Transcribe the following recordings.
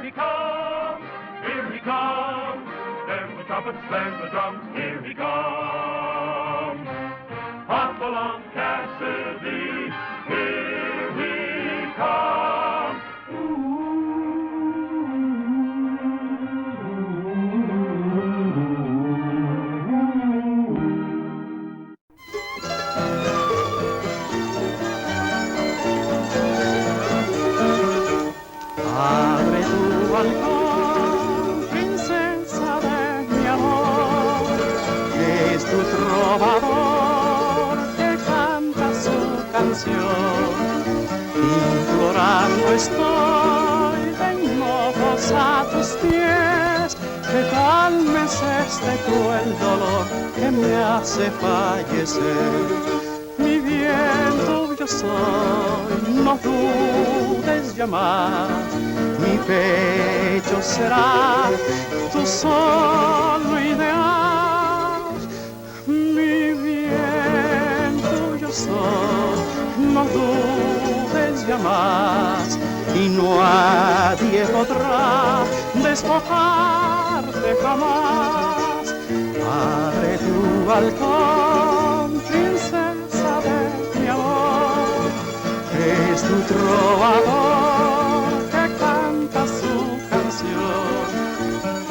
Here he comes, here he comes. There's the trumpets, there's the drums, here he comes. Hopalong, Cassidy, here he comes. Abre tu balcón, princesa de mi amor, es tu trovador que canta su canción. Implorando estoy de ojos a tus pies, que calmes este cruel dolor que me hace fallecer. Mi bien tuyo soy, no dudes ya más, mi pecho será tu solo ideal. Mi bien tuyo soy, no dudes ya más, y nadie podrá despojarte jamás. Abre tu balcón, princesa de mi amor, es tu trovador que canta su canción.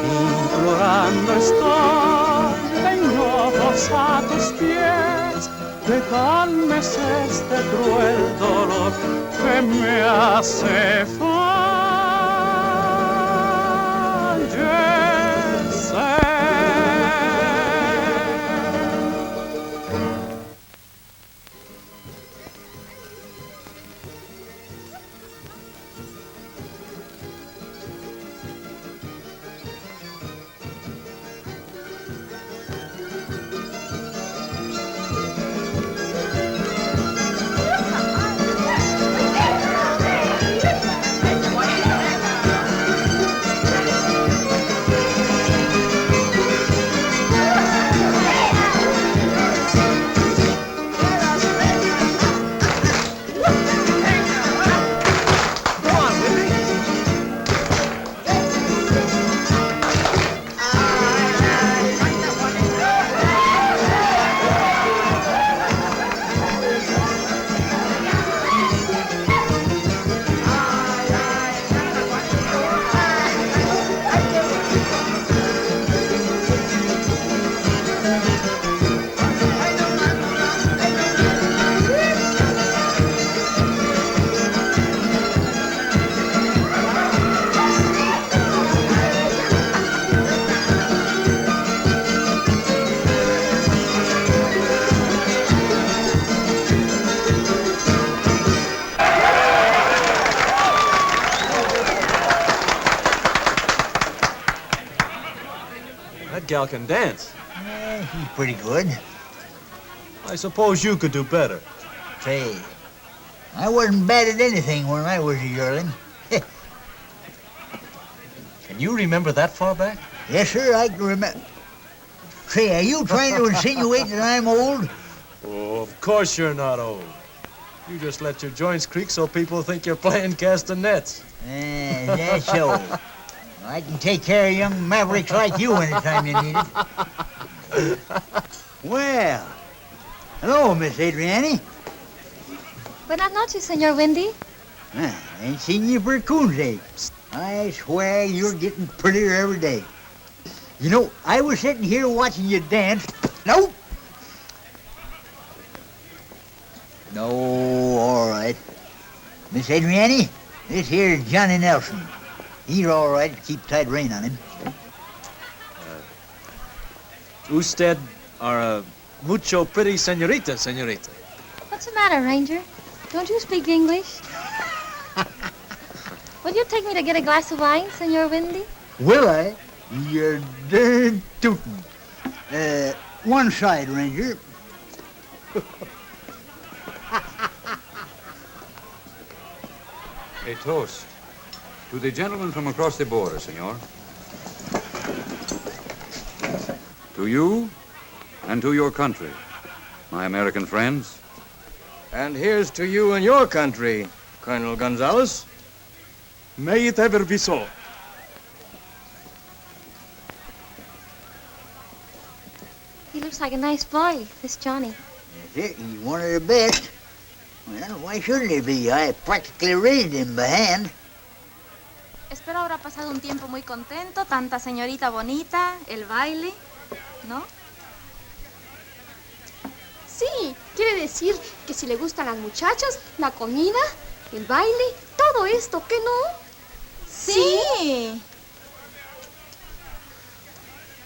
Implorando estoy de hinojos a tus pies, que calmes este cruel dolor que me hace fallecer. That gal can dance. She's pretty good. I suppose you could do better. Say, I wasn't bad at anything when I was a yearling. Can you remember that far back? Yes, sir, I can remember. Say, are you trying to insinuate that I'm old? Oh, of course you're not old. You just let your joints creak so people think you're playing castanets. That's so. I can take care of young mavericks like you anytime you need it. Well, hello, Miss Adriani. Buenas noches, Senor Wendy. I ain't seen you for a coon's age. I swear you're getting prettier every day. You know, I was sitting here watching you dance. Nope. No, all right. Miss Adriani, this here's Johnny Nelson. He's all right. Keep tight rein on him. Usted are a mucho pretty señorita, señorita. What's the matter, Ranger? Don't you speak English? Will you take me to get a glass of wine, Senor Wendy? Will I? You're darn tootin'. One side, Ranger. A toast to the gentleman from across the border, senor. To you and to your country, my American friends. And here's to you and your country, Colonel Gonzalez. May it ever be so. looks like a nice boy, this Johnny. That's it. He's one of the best. Well, why shouldn't he be? I practically raised him by hand. Espero habrá pasado un tiempo muy contento, tanta señorita bonita, el baile, ¿no? Sí, quiere decir que si le gustan las muchachas, la comida, el baile, todo esto, ¿qué no? Sí.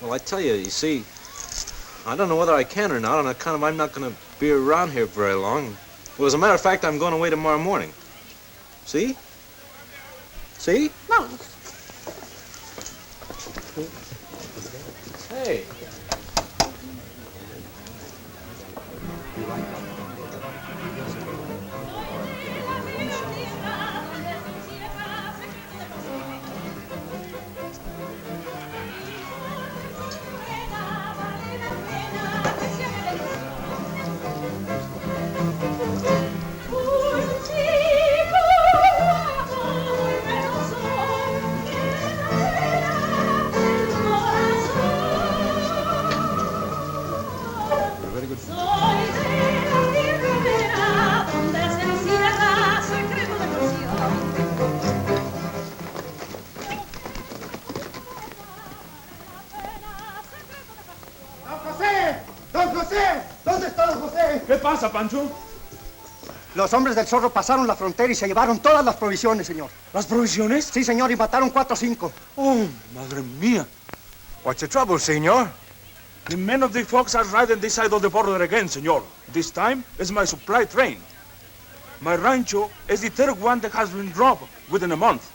Well, I tell you, you see, I don't know whether I can or not. On account of I'm not going to be around here very long. Well, as a matter of fact, I'm going away tomorrow morning. See? See? Vamos. Hey. ¿Qué pasa, Pancho? Los hombres del zorro pasaron la frontera y se llevaron todas las provisiones, señor. ¿Las provisiones? Sí, señor, y mataron 4 o 5. Oh, madre mía. What's the trouble, senor? The men of the Fox are riding this side of the border again, senor. This time is my supply train. My rancho is the third one that has been robbed within a month.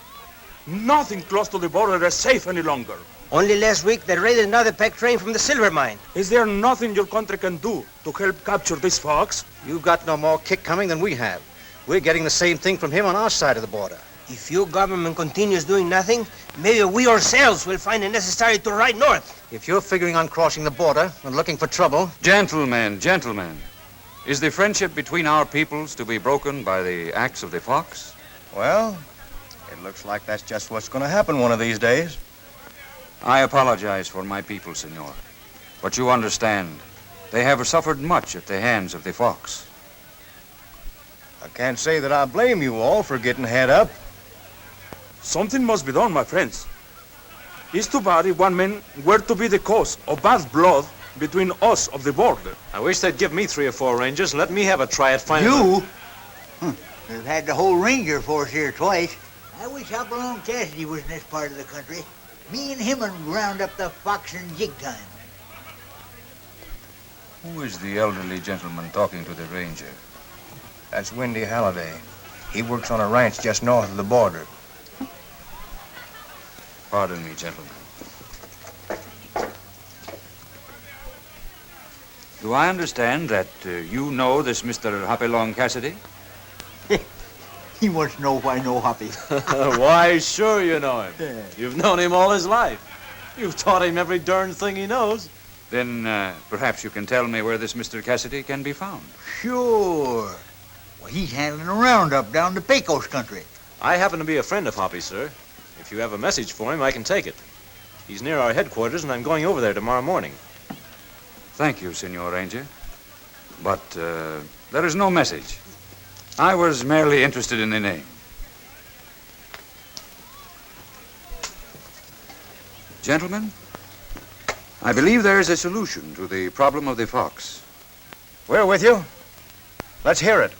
Nothing close to the border is safe any longer. Only last week they raided another pack train from the silver mine. Is there nothing your country can do to help capture this fox? You got no more kick coming than we have. We're getting the same thing from him on our side of the border. If your government continues doing nothing, maybe we ourselves will find it necessary to ride north. If you're figuring on crossing the border and looking for trouble... Gentlemen, gentlemen, is the friendship between our peoples to be broken by the acts of the fox? Well, it looks like that's just what's going to happen one of these days. I apologize for my people, senor. But you understand, they have suffered much at the hands of the fox. I can't say that I blame you all for getting head up. Something must be done, my friends. It's too bad if one man were to be the cause of bad blood between us of the border. I wish they'd give me 3 or 4 rangers and let me have a try at finding... You? We've had the whole ranger force here twice. I wish Hopalong Cassidy was in this part of the country. Me and him would round up the fox in jig time. Who is the elderly gentleman talking to the ranger? That's Windy Halliday. He works on a ranch just north of the border. Pardon me, gentlemen. Do I understand that you know this Mr. Hopalong Cassidy? He wants to know why no Hoppy. Why, sure you know him. Yeah. You've known him all his life. You've taught him every darn thing he knows. Then perhaps you can tell me where this Mr. Cassidy can be found. Sure. Well, he's handling a roundup down the Pecos country. I happen to be a friend of Hoppy, sir. If you have a message for him, I can take it. He's near our headquarters, and I'm going over there tomorrow morning. Thank you, Senor Ranger. But there is no message. I was merely interested in the name. Gentlemen, I believe there is a solution to the problem of the fox. We're with you. Let's hear it.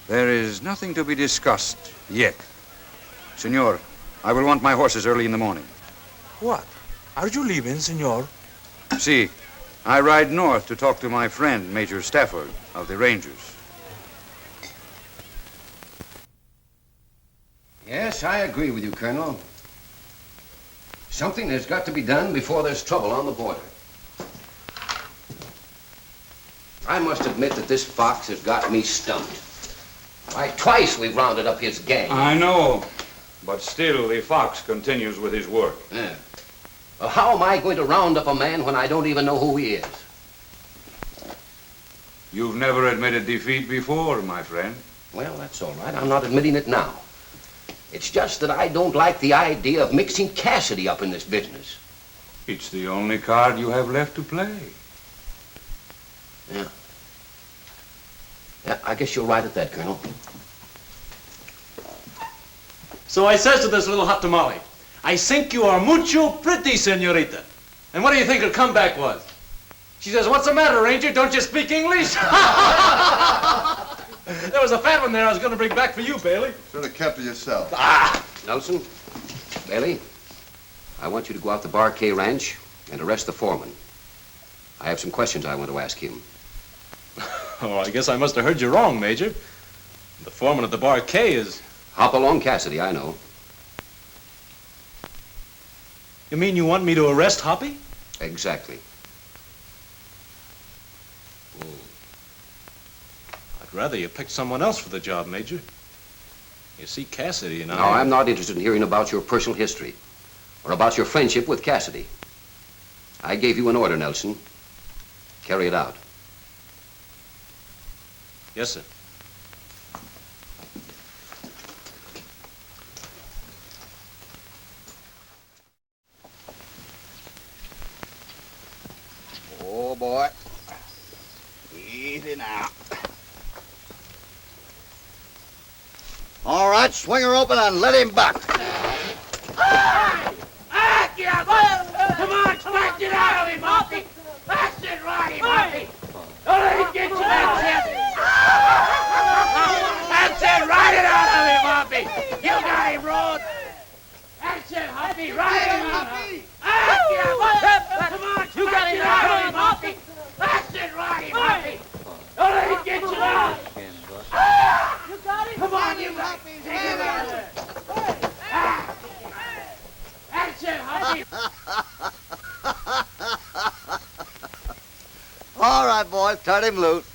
There is nothing to be discussed yet. Senor, I will want my horses early in the morning. What? Are you leaving, senor? See, I ride north to talk to my friend, Major Stafford, of the Rangers. Yes, I agree with you, Colonel. Something has got to be done before there's trouble on the border. I must admit that this fox has got me stumped. Why, twice we've rounded up his gang. I know, but still the fox continues with his work. Yeah. Well, how am I going to round up a man when I don't even know who he is? You've never admitted defeat before, my friend. Well, that's all right. I'm not admitting it now. It's just that I don't like the idea of mixing Cassidy up in this business. It's the only card you have left to play. Yeah. Yeah, I guess you're right at that, Colonel. So I says to this little hot tamale, I think you are mucho pretty, senorita. And what do you think her comeback was? She says, what's the matter, Ranger? Don't you speak English? There was a fat one there I was going to bring back for you, Bailey. Should have kept it yourself. Ah! Nelson, Bailey, I want you to go out to Bar K Ranch and arrest the foreman. I have some questions I want to ask him. Oh, I guess I must have heard you wrong, Major. The foreman of the Bar K is... Hopalong Cassidy, I know. You mean you want me to arrest Hoppy? Exactly. I'd rather you picked someone else for the job, Major. You see, Cassidy and I... No, I'm not interested in hearing about your personal history or about your friendship with Cassidy. I gave you an order, Nelson. Carry it out. Yes, sir. Oh, boy. Easy now. All right, swing her open and let him buck. Come on, smash it out of him, Hoppy! That's it, right, Hoppy! Don't let him get you, that's it! That's it, ride it out of him, Hoppy! You got him, Rod! That's it, Hoppy, ride him out of him! Come on, you got him out of him, Hoppy! That's it, ride him, Hoppy! Don't let him get you out! You got him! Come on, you got him! Take him out of there! That's it, Hoppy! All right, boys, turn him loose.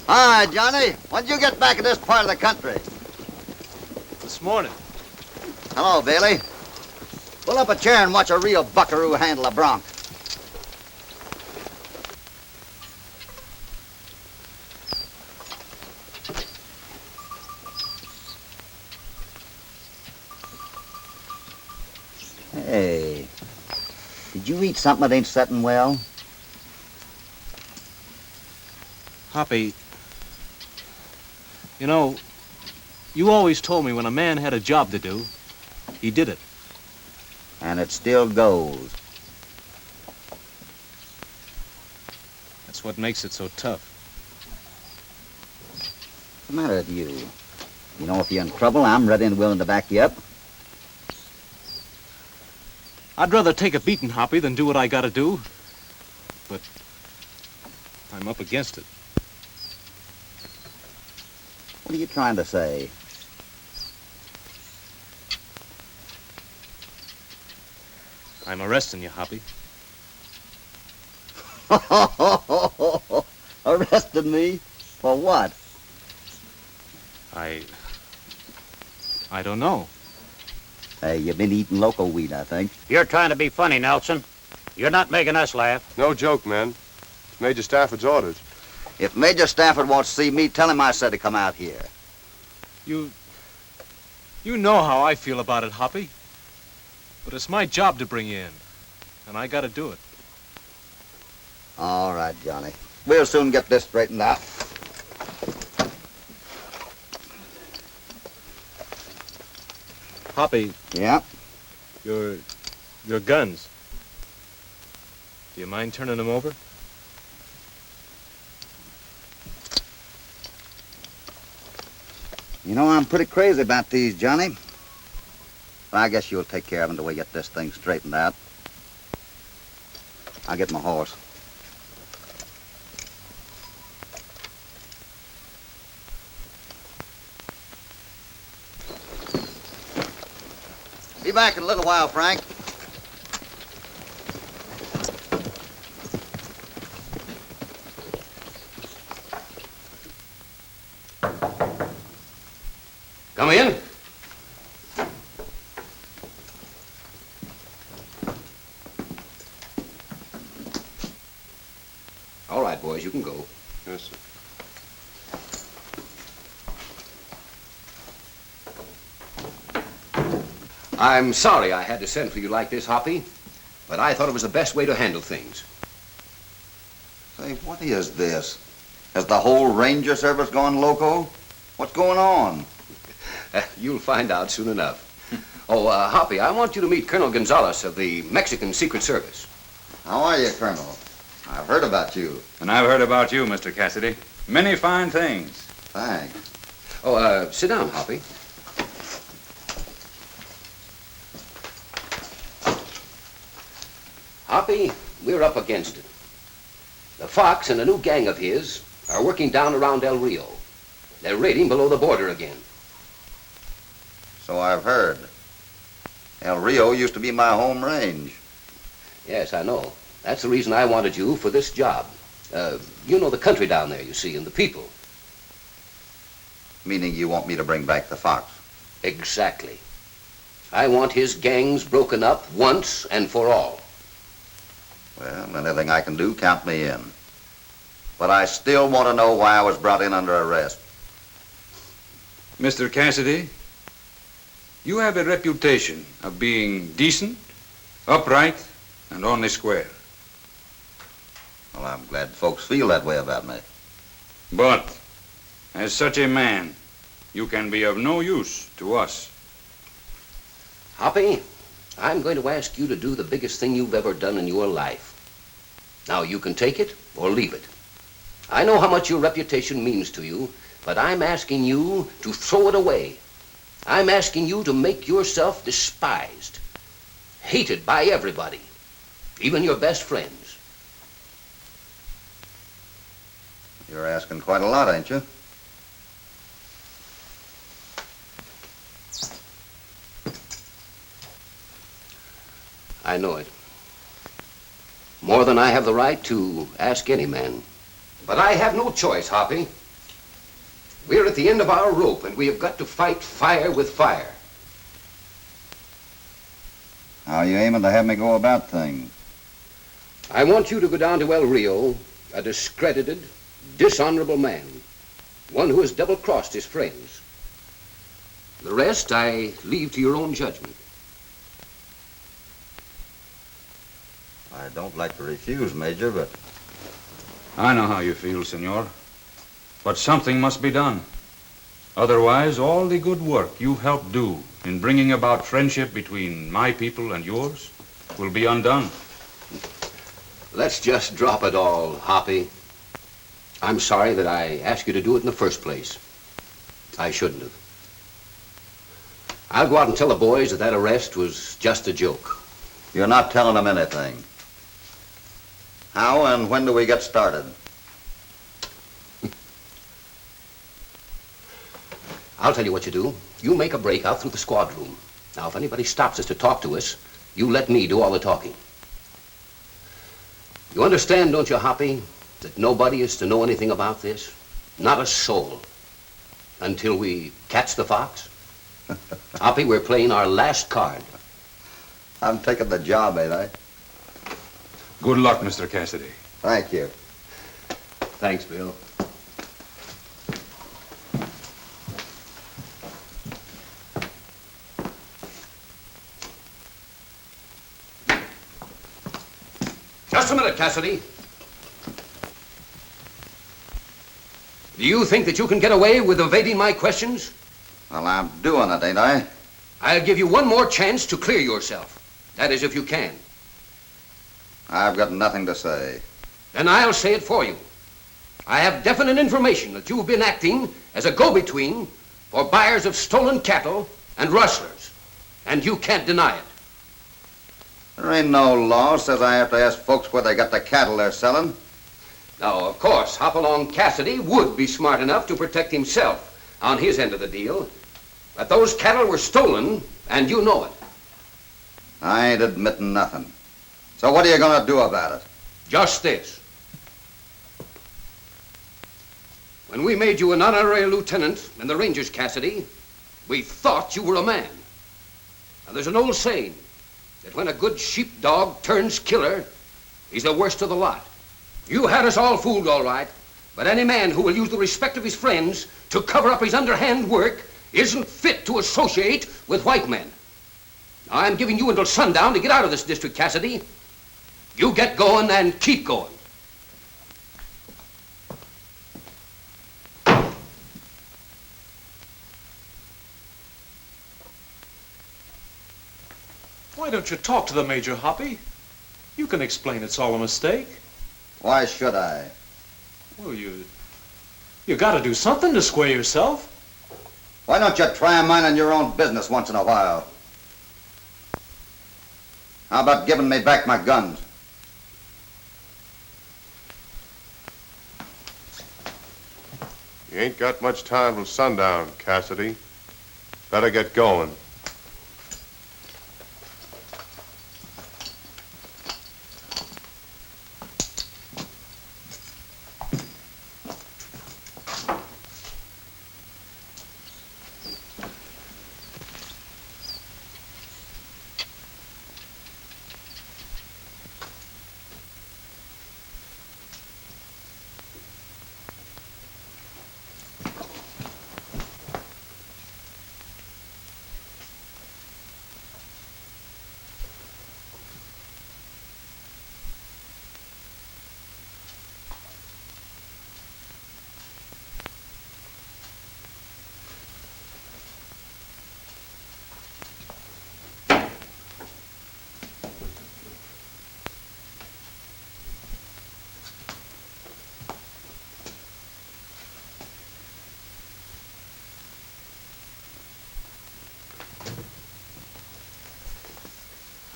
Hi, Johnny. When did you get back in this part of the country? This morning. Hello, Bailey. Pull up a chair and watch a real buckaroo handle a bronc. Hey, did you eat something that ain't setting well? Hoppy, you know, you always told me when a man had a job to do, he did it. And it still goes. That's what makes it so tough. What's the matter with you? You know, if you're in trouble, I'm ready and willing to back you up. I'd rather take a beating, Hoppy, than do what I gotta do. But I'm up against it. What are you trying to say? I'm arresting you, Hoppy. Arrested me? For what? I don't know. Hey, you've been eating loco weed, I think. You're trying to be funny, Nelson. You're not making us laugh. No joke, man. It's Major Stafford's orders. If Major Stafford wants to see me, tell him I said to come out here. You know how I feel about it, Hoppy. But it's my job to bring you in, and I gotta do it. All right, Johnny. We'll soon get this straightened out. Hoppy. Yeah? Your guns. Do you mind turning them over? You know, I'm pretty crazy about these, Johnny. But I guess you'll take care of them till we get this thing straightened out. I'll get my horse. Be back in a little while, Frank. Come in. All right, boys, you can go. I'm sorry I had to send for you like this, Hoppy, but I thought it was the best way to handle things. Say, what is this? Has the whole ranger service gone loco? What's going on? You'll find out soon enough. Oh, Hoppy, I want you to meet Colonel Gonzalez of the Mexican Secret Service. How are you, Colonel? I've heard about you. And I've heard about you, Mr. Cassidy. Many fine things. Thanks. Oh, sit down, Hoppy. Hoppy, we're up against it. The Fox and a new gang of his are working down around El Rio. They're raiding below the border again. So I've heard. El Rio used to be my home range. Yes, I know. That's the reason I wanted you for this job. You know the country down there, you see, and the people. Meaning you want me to bring back the Fox? Exactly. I want his gangs broken up once and for all. Well, anything I can do, count me in. But I still want to know why I was brought in under arrest. Mr. Cassidy, you have a reputation of being decent, upright, and only square. Well, I'm glad folks feel that way about me. But, as such a man, you can be of no use to us. Hoppy, I'm going to ask you to do the biggest thing you've ever done in your life. Now, you can take it or leave it. I know how much your reputation means to you, but I'm asking you to throw it away. I'm asking you to make yourself despised, hated by everybody, even your best friends. You're asking quite a lot, ain't you? I know it. More than I have the right to ask any man. But I have no choice, Hoppy. We're at the end of our rope, and we have got to fight fire with fire. How are you aiming to have me go about things? I want you to go down to El Rio, a discredited, dishonorable man, one who has double-crossed his friends. The rest I leave to your own judgment. I don't like to refuse, Major, but... I know how you feel, senor. But something must be done. Otherwise, all the good work you helped do in bringing about friendship between my people and yours will be undone. Let's just drop it all, Hoppy. I'm sorry that I asked you to do it in the first place. I shouldn't have. I'll go out and tell the boys that arrest was just a joke. You're not telling them anything. How and when do we get started? I'll tell you what you do. You make a break out through the squad room. Now, if anybody stops us to talk to us, you let me do all the talking. You understand, don't you, Hoppy, that nobody is to know anything about this? Not a soul. Until we catch the Fox? Hoppy, we're playing our last card. I'm taking the job, ain't I? Good luck, Mr. Cassidy. Thank you. Thanks, Bill. Just a minute, Cassidy. Do you think that you can get away with evading my questions? Well, I'm doing it, ain't I? I'll give you one more chance to clear yourself. That is, if you can. I've got nothing to say. Then I'll say it for you. I have definite information that you've been acting as a go-between for buyers of stolen cattle and rustlers. And you can't deny it. There ain't no law says I have to ask folks where they got the cattle they're selling. Now, of course, Hopalong Cassidy would be smart enough to protect himself on his end of the deal. But those cattle were stolen, and you know it. I ain't admitting nothing. So what are you going to do about it? Just this. When we made you an honorary lieutenant in the Rangers, Cassidy, we thought you were a man. Now, there's an old saying that when a good sheepdog turns killer, he's the worst of the lot. You had us all fooled, all right, but any man who will use the respect of his friends to cover up his underhand work isn't fit to associate with white men. I'm giving you until sundown to get out of this district, Cassidy. You get going and keep going. Why don't you talk to the Major, Hoppy? You can explain it's all a mistake. Why should I? Well, you gotta do something to square yourself. Why don't you try minding your own business once in a while? How about giving me back my guns? You ain't got much time till sundown, Cassidy. Better get going.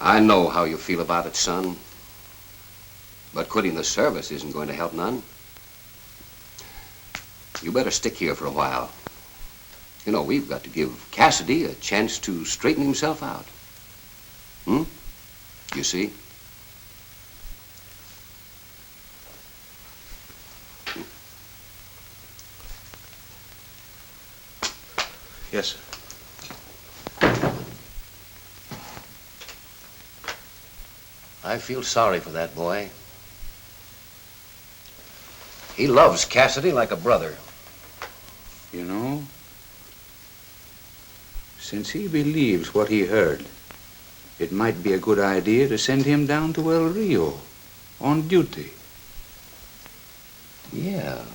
I know how you feel about it, son. But quitting the service isn't going to help none. You better stick here for a while. You know, we've got to give Cassidy a chance to straighten himself out. You see? Yes, sir. I feel sorry for that boy. He loves Cassidy like a brother. You know, since he believes what he heard, it might be a good idea to send him down to El Rio on duty. Yeah.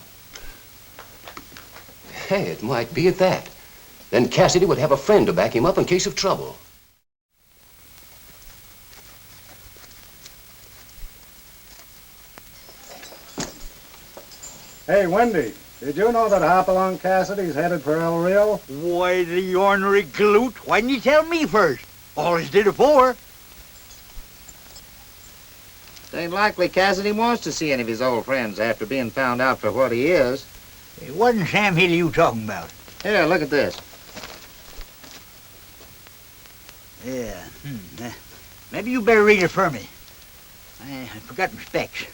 Hey, it might be at that. Then Cassidy would have a friend to back him up in case of trouble. Hey, Wendy, did you know that Hopalong Cassidy's headed for El Rio? Why, the ornery galoot. Why didn't you tell me first? Always did afore. It ain't likely Cassidy wants to see any of his old friends after being found out for what he is. It wasn't Sam Hill you talking about. Here, look at this. Yeah, maybe you better read it for me. I forgot my specs.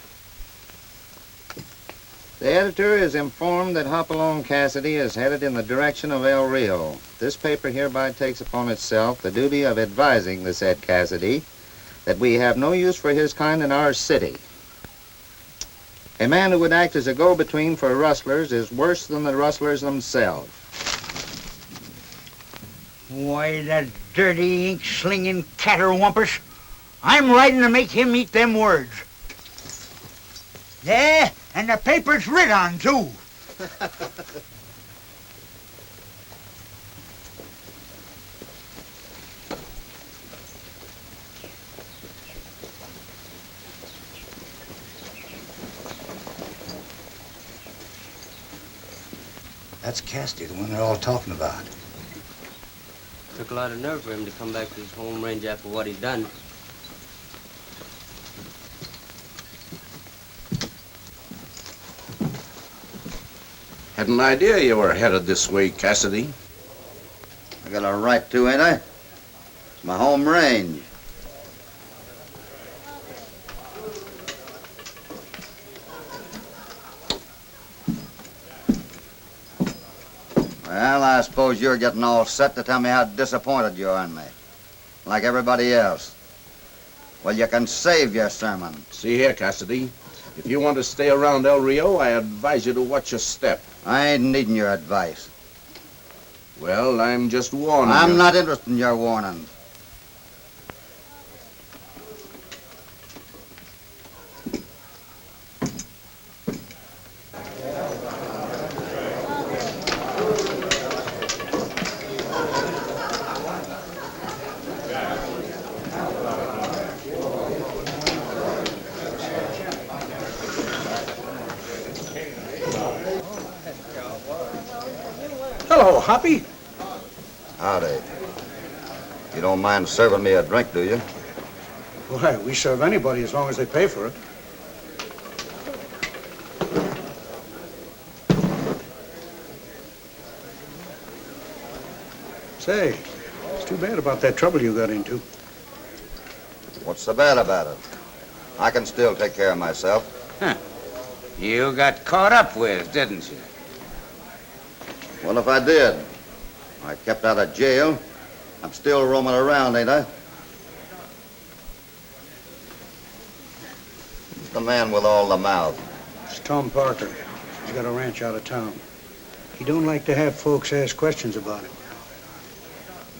The editor is informed that Hopalong Cassidy is headed in the direction of El Rio. This paper hereby takes upon itself the duty of advising the said Cassidy that we have no use for his kind in our city. A man who would act as a go-between for rustlers is worse than the rustlers themselves. Why, that dirty, ink-slinging caterwampus. I'm riding to make him eat them words. Yeah, and the paper's writ on, too. That's Cassidy, the one they're all talking about. Took a lot of nerve for him to come back to his home range after what he'd done. Had an idea you were headed this way, Cassidy. I got a right to, ain't I? It's my home range. Well, I suppose you're getting all set to tell me how disappointed you are in me, like everybody else. Well, you can save your sermon. See here, Cassidy. If you want to stay around El Rio, I advise you to watch your step. I ain't needing your advice. Well, I'm just warning you. I'm not interested in your warning. Hello, Hoppy. Howdy. You don't mind serving me a drink, do you? Why, we serve anybody as long as they pay for it. Say, it's too bad about that trouble you got into. What's so bad about it? I can still take care of myself. Huh. You got caught up with, didn't you? Well, if I did, I kept out of jail. I'm still roaming around, ain't I? Who's the man with all the mouth? It's Tom Parker. He's got a ranch out of town. He don't like to have folks ask questions about him.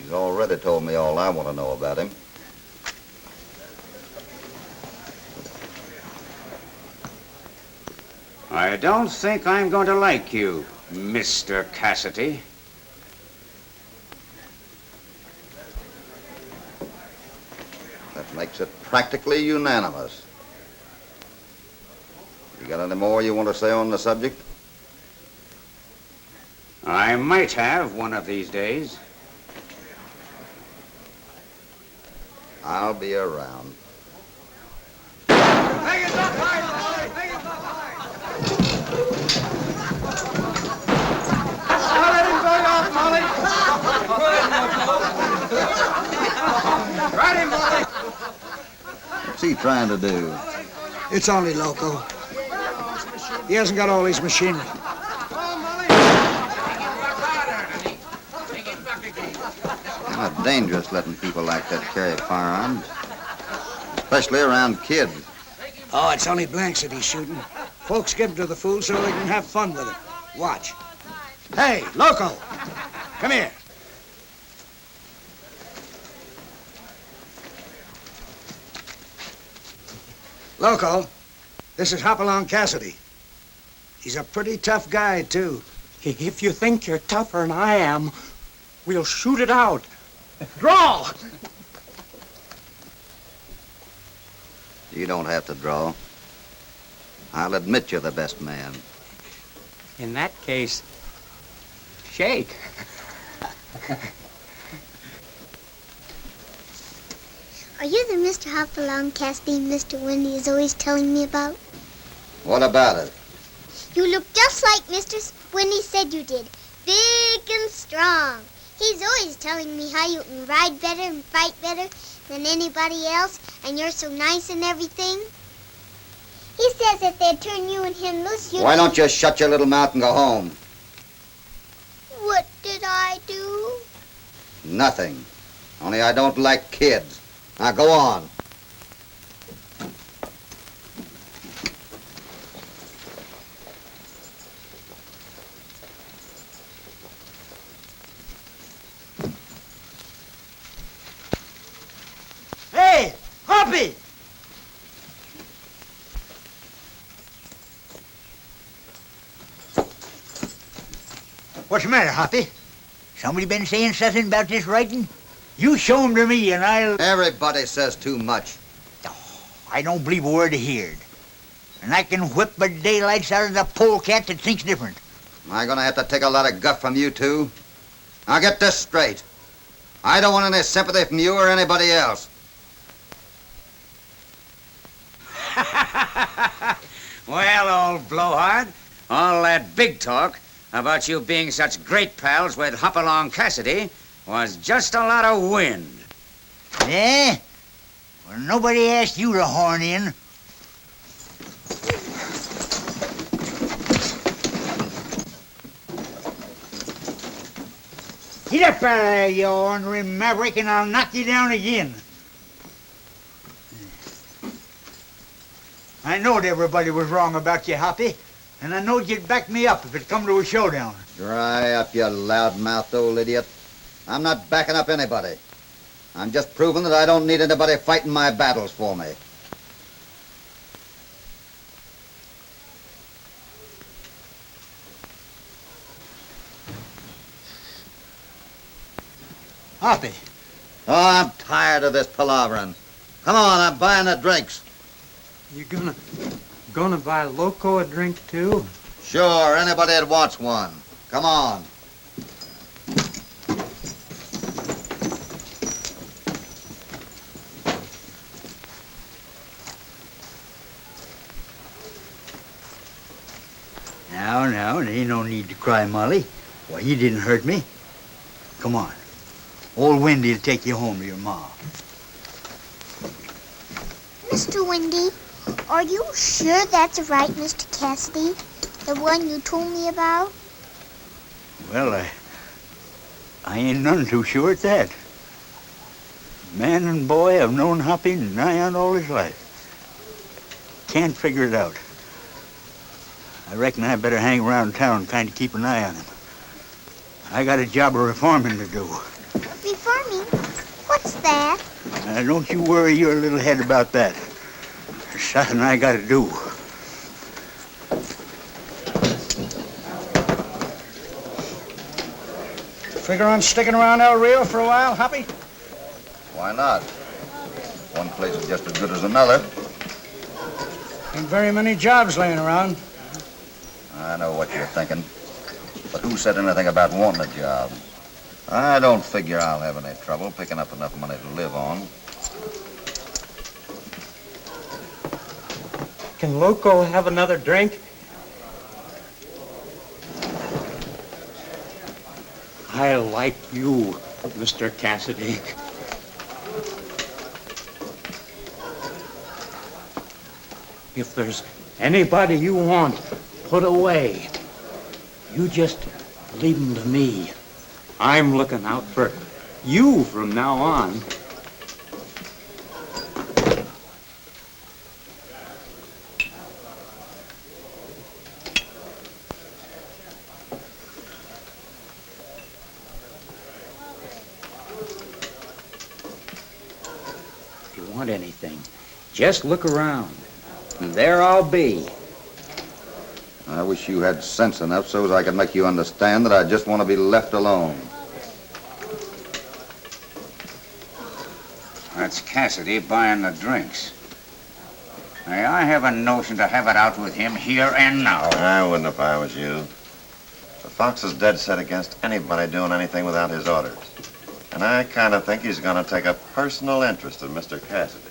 He's already told me all I want to know about him. I don't think I'm going to like you, Mr. Cassidy. That makes it practically unanimous. You got any more you want to say on the subject? I might have one of these days. I'll be around. What's he trying to do? It's only Loco. He hasn't got all his machinery. Kind of dangerous letting people like that carry firearms, especially around kids. Oh, it's only blanks that he's shooting. Folks give them to the fool so they can have fun with it. Watch. Hey, Loco, come here. Loco, this is Hopalong Cassidy. He's a pretty tough guy, too. If you think you're tougher than I am, we'll shoot it out. Draw! You don't have to draw. I'll admit you're the best man. In that case, shake. Are you the Mr. Hopalong Cassidy Mr. Wendy is always telling me about? What about it? You look just like Mr. Wendy said you did. Big and strong. He's always telling me how you can ride better and fight better than anybody else, and you're so nice and everything. He says if they'd turn you and him loose, you'd... Why don't you shut your little mouth and go home? What did I do? Nothing. Only I don't like kids. Now go on. Hey, Hoppy! What's the matter, Hoppy? Somebody been saying something about this writing? You show 'em to me and I'll... Everybody says too much. I don't believe a word I heard. And I can whip the daylights out of the polecat that thinks different. Am I gonna have to take a lot of guff from you too? Now get this straight. I don't want any sympathy from you or anybody else. Well, old blowhard, all that big talk about you being such great pals with Hopalong Cassidy was just a lot of wind. Yeah? Well, nobody asked you to horn in. Get up out of there, you ornery maverick, and I'll knock you down again. I knowed everybody was wrong about you, Hoppy, and I knowed you'd back me up if it come to a showdown. Dry up, you loud-mouthed old idiot. I'm not backing up anybody. I'm just proving that I don't need anybody fighting my battles for me. Hoppy. Oh, I'm tired of this palavering. Come on, I'm buying the drinks. You gonna buy Loco a drink too? Sure, anybody that wants one. Come on. Now, there ain't no need to cry, Molly. Why, he didn't hurt me. Come on. Old Wendy'll take you home to your ma. Mr. Wendy, are you sure that's right, Mr. Cassidy? The one you told me about? Well, I ain't none too sure at that. Man and boy have known Hoppy nigh on all his life. Can't figure it out. I reckon I better hang around town, kind of keep an eye on him. I got a job of reforming to do. Reforming? What's that? Don't you worry your little head about that. There's something I got to do. Figure on sticking around El Rio for a while, Hoppy? Why not? One place is just as good as another. Ain't very many jobs laying around. I know what you're thinking. But who said anything about wanting a job? I don't figure I'll have any trouble picking up enough money to live on. Can Loco have another drink? I like you, Mr. Cassidy. If there's anybody you want put away, you just leave them to me. I'm looking out for you from now on. If you want anything, just look around, and there I'll be. I wish you had sense enough so as I could make you understand that I just want to be left alone. That's Cassidy buying the drinks. Hey, I have a notion to have it out with him here and now. I wouldn't if I was you. The Fox is dead set against anybody doing anything without his orders. And I kind of think he's going to take a personal interest in Mr. Cassidy.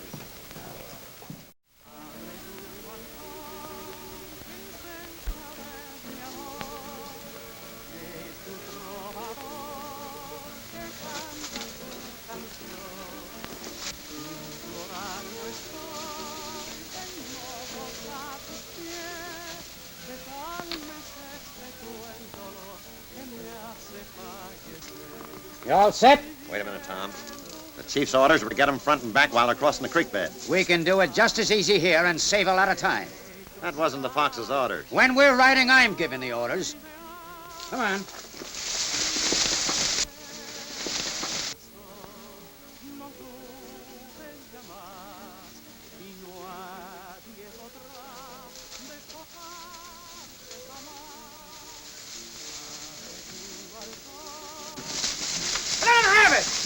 You all set? Wait a minute, Tom. The chief's orders were to get them front and back while they're crossing the creek bed. We can do it just as easy here and save a lot of time. That wasn't the Fox's orders. When we're riding, I'm giving the orders. Come on. Let him have it!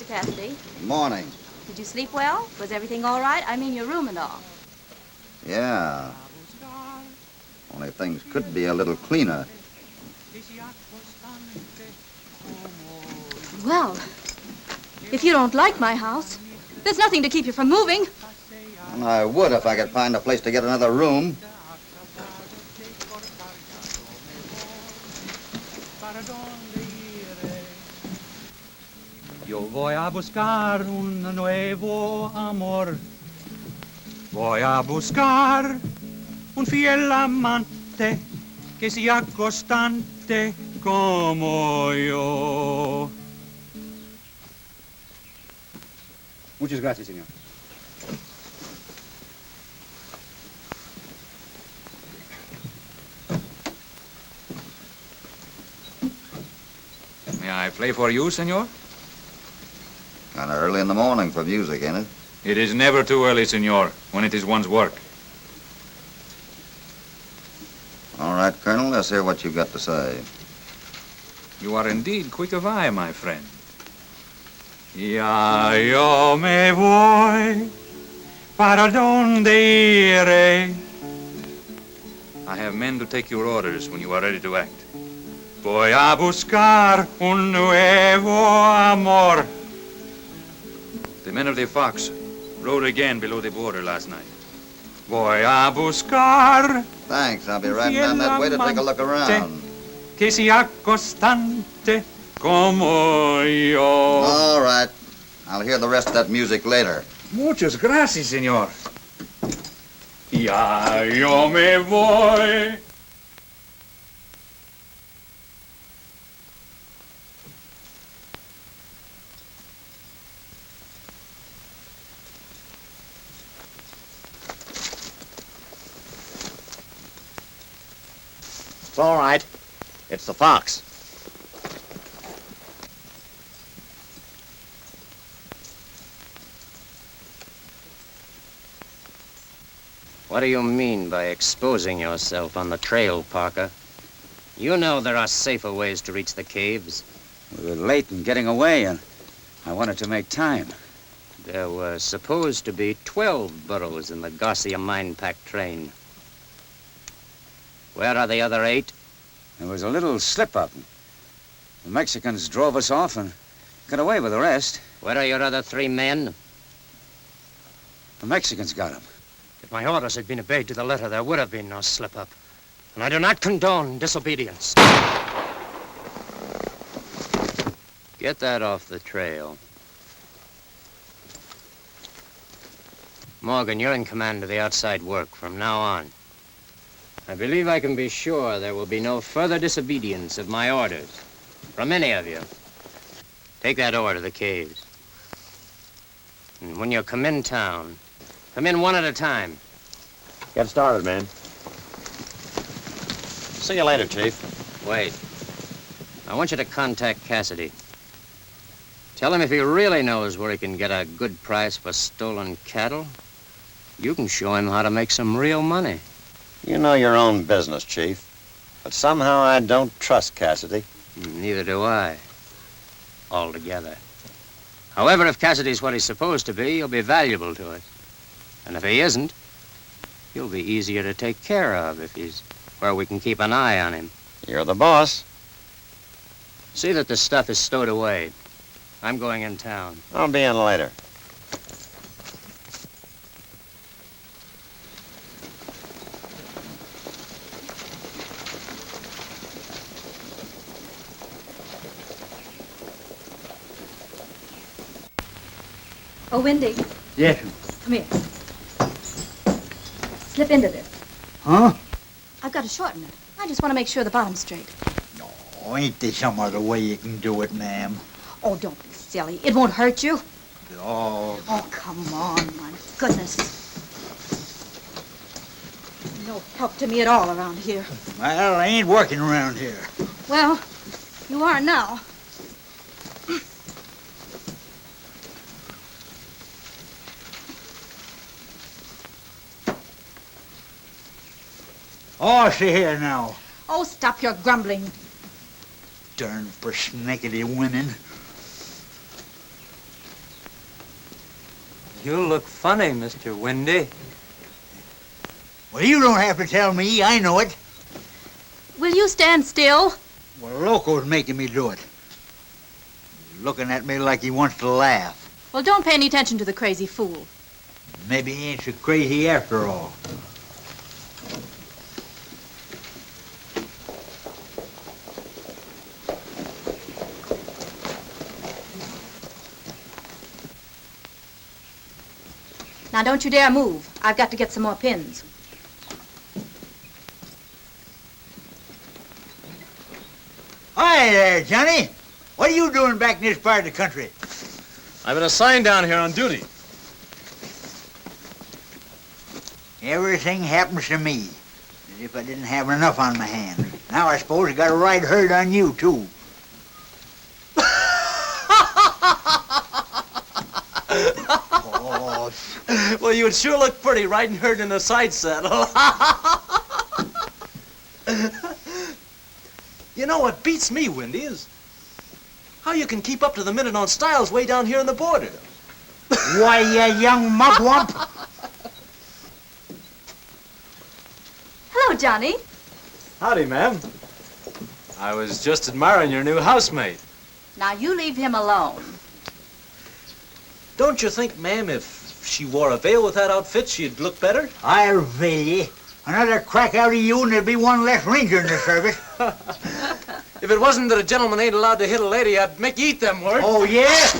Cassidy. Morning. Did you sleep well? Was everything all right? I mean your room and all. Yeah. Only things could be a little cleaner. Well, if you don't like my house, there's nothing to keep you from moving. And I would if I could find a place to get another room. Yo voy a buscar un nuevo amor. Voy a buscar un fiel amante que sea constante como yo. Muchas gracias, señor. May I Play for you, senor? Kind of early in the morning for music, ain't it? It is never too early, senor, when it is one's work. All right, Colonel, let's hear what you've got to say. You are indeed quick of eye, my friend. Ya yo me voy, para donde iré. I have men to take your orders when you are ready to act. Voy a buscar un nuevo amor. The men of the Fox rode again below the border last night. Voy a buscar. Thanks, I'll be riding down that way to take a look around. Que sea constante como yo. All right. I'll hear the rest of that music later. Muchas gracias, señor. Ya yo me voy. It's all right. It's the Fox. What do you mean by exposing yourself on the trail, Parker? You know there are safer ways to reach the caves. We were late in getting away, and I wanted to make time. There were supposed to be 12 burros in the Garcia mine pack train. Where are the other 8? There was a little slip-up. The Mexicans drove us off and got away with the rest. Where are your other 3 men? The Mexicans got them. If my orders had been obeyed to the letter, there would have been no slip-up. And I do not condone disobedience. Get that off the trail. Morgan, you're in command of the outside work from now on. I believe I can be sure there will be no further disobedience of my orders from any of you. Take that ore to the caves. And when you come in town, come in one at a time. Get started, man. See you later, Chief. Wait. I want you to contact Cassidy. Tell him if he really knows where he can get a good price for stolen cattle, you can show him how to make some real money. You know your own business, Chief. But somehow I don't trust Cassidy. Neither do I. Altogether. However, if Cassidy's what he's supposed to be, he'll be valuable to us. And if he isn't, he'll be easier to take care of if he's where we can keep an eye on him. You're the boss. See that the stuff is stowed away. I'm going in town. I'll be in later. Oh, Wendy, Yes. come here. Slip into this. Huh? I've got to shorten it. I just want to make sure the bottom's straight. Oh, ain't there some other way you can do it, ma'am? Oh, don't be silly. It won't hurt you. Oh. Oh, come on, my goodness. No help to me at all around here. Well, I ain't working around here. Well, you are now. Oh, see here now. Oh, stop your grumbling. Darn persnickety women. You look funny, Mr. Windy. Well, you don't have to tell me. I know it. Will you stand still? Well, Loco's making me do it. He's looking at me like he wants to laugh. Well, don't pay any attention to the crazy fool. Maybe he ain't so crazy after all. Now, don't you dare move. I've got to get some more pins. Hi there, Johnny. What are you doing back in this part of the country? I've been assigned down here on duty. Everything happens to me, as if I didn't have enough on my hands. Now I suppose I got a right herd on you, too. Oh. Well, you would sure look pretty riding herd in a side saddle. You know what beats me, Windy, is how you can keep up to the minute on styles way down here in the border. Why, you young mugwump. Hello, Johnny. Howdy, ma'am. I was just admiring your new housemate. Now, you leave him alone. Don't you think, ma'am, if she wore a veil with that outfit, she'd look better? I'll veil you. Another crack out of you and there'll be one less ranger in the service. If it wasn't that a gentleman ain't allowed to hit a lady, I'd make you eat them words. Oh, yeah?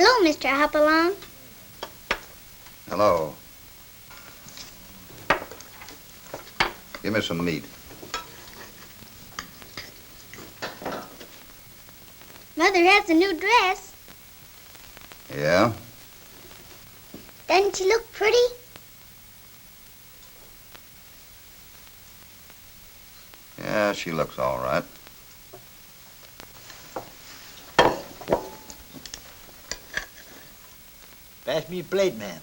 Hello, Mr. Hopalong. Hello. Give me some meat. Mother has a new dress. Yeah? Doesn't she look pretty? Yeah, she looks all right. Pass me a plate, man.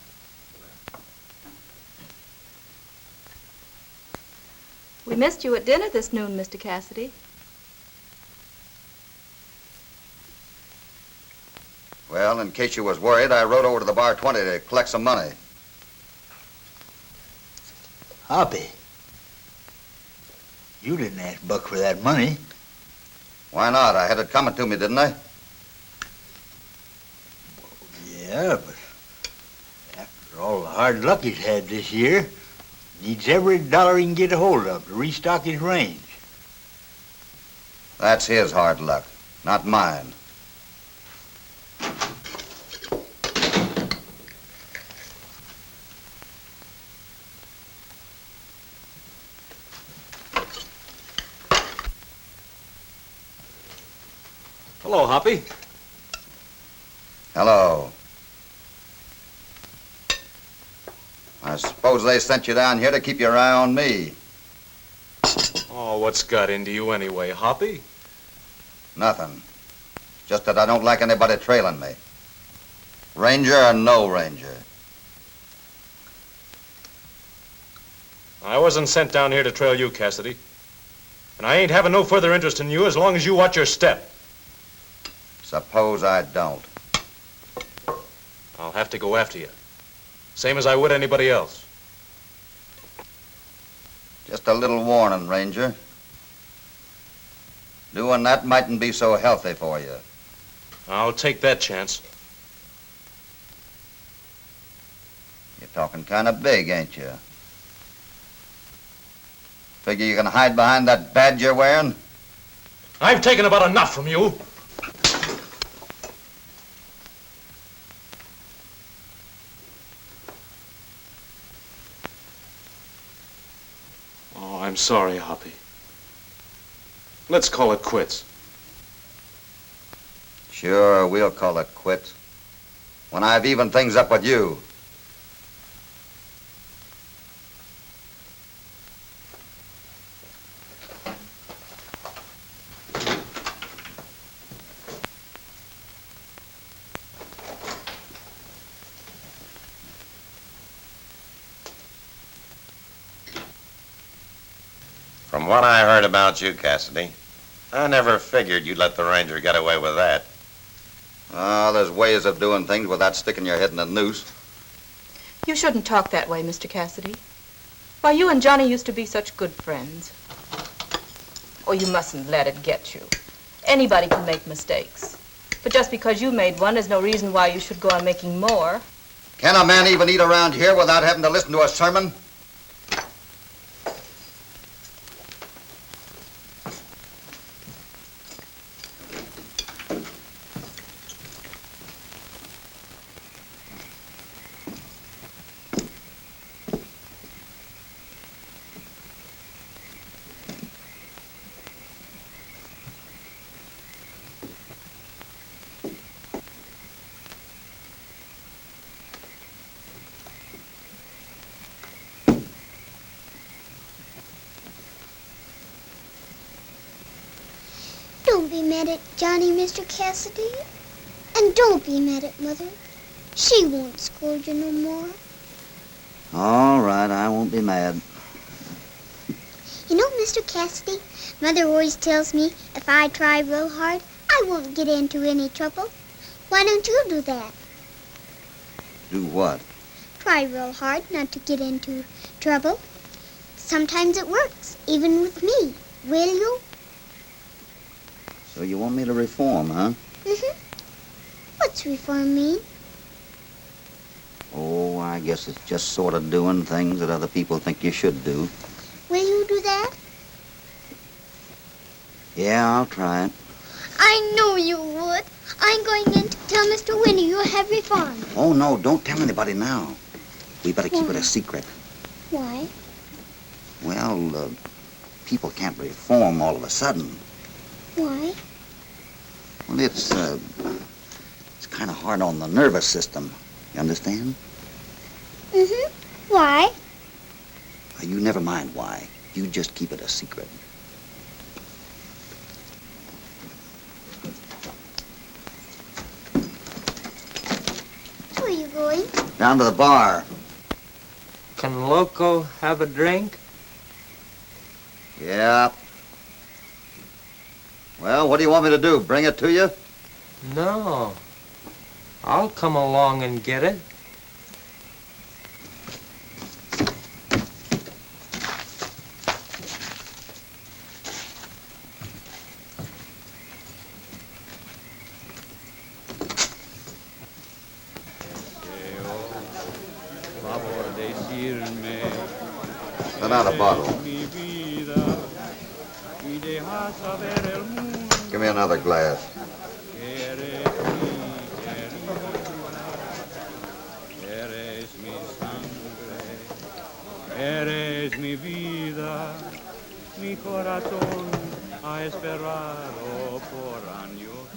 We missed you at dinner this noon, Mr. Cassidy. Well, in case you was worried, I rode over to the bar 20 to collect some money. Hoppy, you didn't ask Buck for that money. Why not? I had it coming to me, didn't I? Yeah, but after all the hard luck he's had this year, needs every dollar he can get a hold of to restock his range. That's his hard luck, not mine. Hello, Hoppy. Hello. I suppose they sent you down here to keep your eye on me. Oh, what's got into you anyway, Hoppy? Nothing. Just that I don't like anybody trailing me. Ranger or no ranger. I wasn't sent down here to trail you, Cassidy. And I ain't having no further interest in you as long as you watch your step. Suppose I don't. I'll have to go after you. Same as I would anybody else. Just a little warning, Ranger. Doing that mightn't be so healthy for you. I'll take that chance. You're talking kind of big, ain't you? Figure you can hide behind that badge you're wearing? I've taken about enough from you. Oh, I'm sorry, Hoppy. Let's call it quits. Sure, we'll call it quits. When I've evened things up with you. From what I heard about you, Cassidy, I never figured you'd let the Ranger get away with that. There's ways of doing things without sticking your head in a noose. You shouldn't talk that way, Mr. Cassidy. Why, you and Johnny used to be such good friends. Oh, you mustn't let it get you. Anybody can make mistakes. But just because you made one, there's no reason why you should go on making more. Can a man even eat around here without having to listen to a sermon? Don't be mad at Johnny, Mr. Cassidy. And don't be mad at Mother. She won't scold you no more. All right, I won't be mad. You know, Mr. Cassidy, Mother always tells me if I try real hard, I won't get into any trouble. Why don't you do that? Do what? Try real hard not to get into trouble. Sometimes it works, even with me. Will you? So you want me to reform, huh? Mm-hmm. What's reform mean? Oh, I guess it's just sort of doing things that other people think you should do. Will you do that? Yeah, I'll try it. I know you would. I'm going in to tell Mr. Winnie you have reformed. Oh, no, don't tell anybody now. We better keep it a secret. Why? Well, people can't reform all of a sudden. Why? Well, it's kind of hard on the nervous system. You understand? Mm-hmm. Why? You never mind why. You just keep it a secret. Where are you going? Down to the bar. Can Loco have a drink? Yeah. Well, what do you want me to do? Bring it to you? No. I'll come along and get it. Send out a bottle. Give me another glass. Eres mi vida, mi corazón ha esperado por años.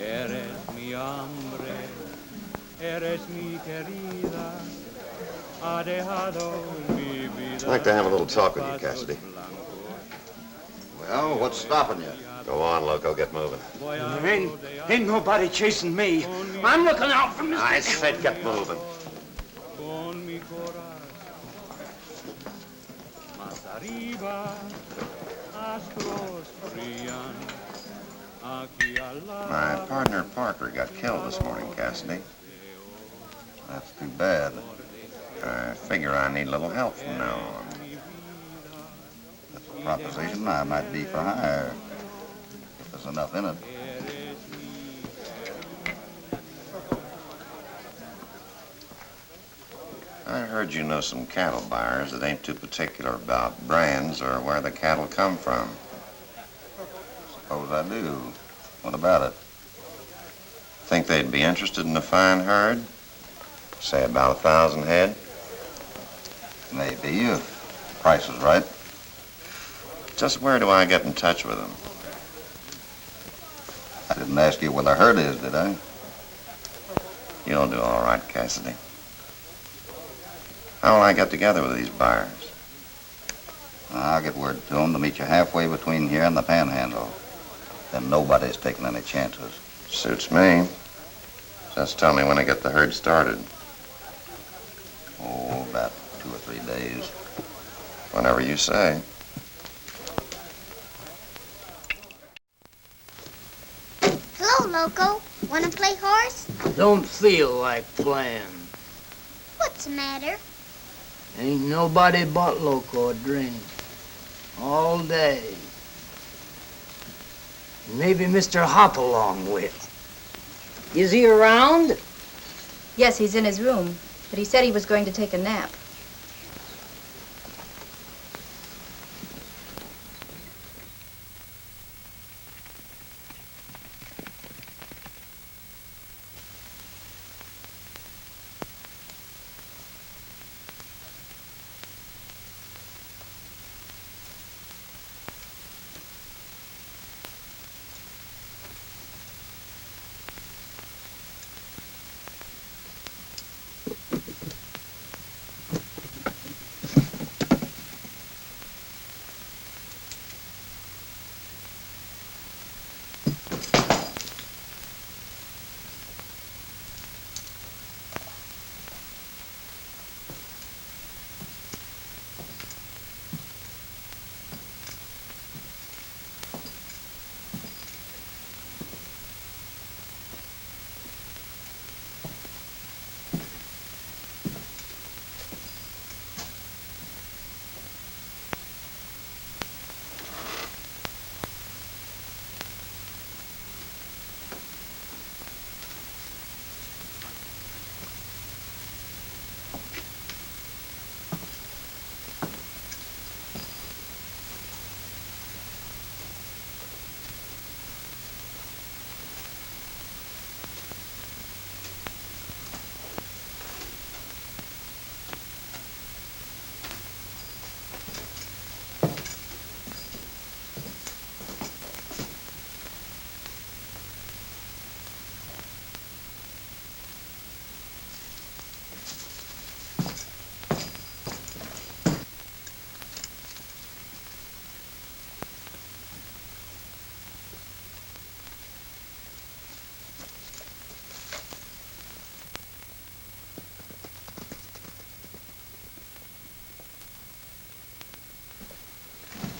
Eres mi hambre, eres mi querida, ha dejado mi vida. I'd like to have a little talk with you, Cassidy. Well, what's stopping you? Go on, Loco, get moving. Ain't nobody chasing me. I'm looking out for Mr. I said get moving. Con mi corazón más arriba, astros brillan, My partner Parker got killed this morning, Cassidy. That's too bad. I figure I need a little help from now on. That's a proposition I might be for hire, if there's enough in it. I heard you know some cattle buyers that ain't too particular about brands or where the cattle come from. Suppose I do. What about it? Think they'd be interested in a fine herd? Say about 1,000 head? Maybe, if the price is right. Just where do I get in touch with them? I didn't ask you where the herd is, did I? You'll do all right, Cassidy. How will I get together with these buyers? I'll get word to them to meet you halfway between here and the Panhandle. Then nobody's taking any chances. Suits me. Just tell me when I get the herd started. Oh, about 2 or 3 days. Whenever you say. Hello, Loco. Wanna play horse? Don't feel like playing. What's the matter? Ain't nobody but Loco a drink. All day. Maybe Mr. Hopalong will. Is he around? Yes, he's in his room, but he said he was going to take a nap.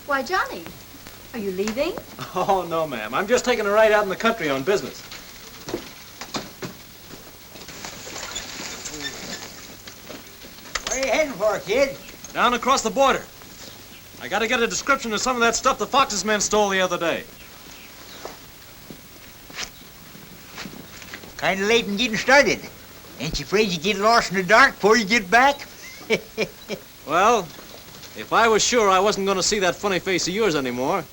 Why, Johnny, are you leaving? Oh, no, ma'am. I'm just taking a ride out in the country on business. Where are you heading for, kid? Down across the border. I gotta get a description of some of that stuff the Fox's men stole the other day. Kind of late in getting started. Ain't you afraid you get lost in the dark before you get back? Well, if I was sure I wasn't gonna see that funny face of yours anymore,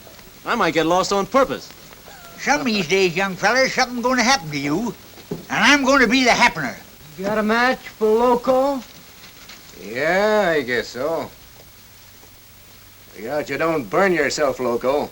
I might get lost on purpose. Some of these days, young fellas, something's going to happen to you, and I'm going to be the happener. Got a match for Loco? Yeah, I guess so. Look out you don't burn yourself, Loco.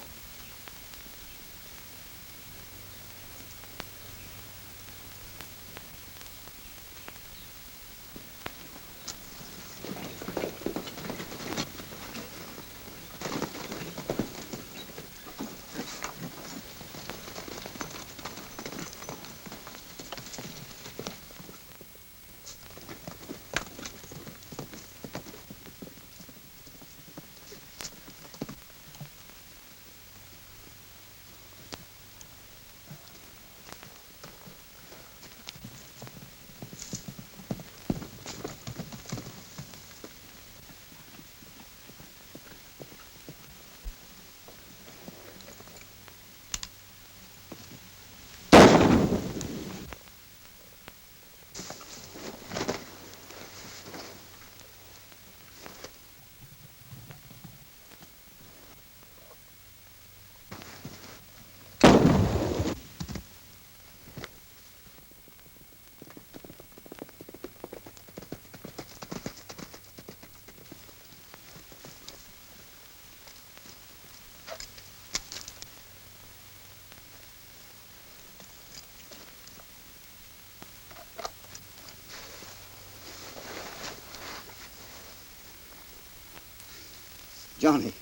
Johnny.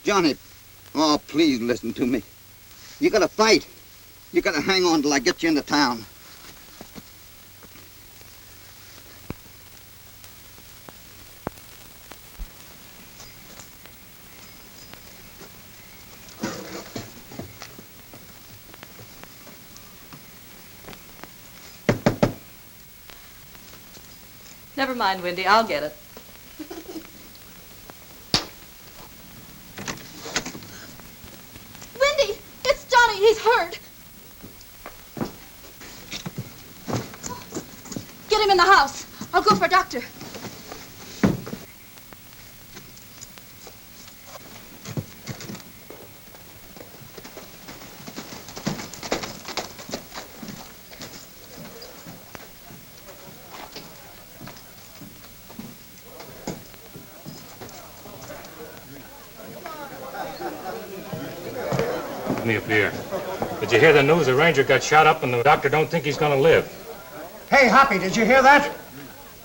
Johnny, oh, please listen to me. You gotta fight. You gotta hang on till I get you into town. Never mind, Wendy. I'll get it. Wendy! It's Johnny. He's hurt. Get him in the house. I'll go for a doctor. Let me up here. Did you hear the news? The ranger got shot up and the doctor don't think he's gonna live. Hey, Hoppy, did you hear that?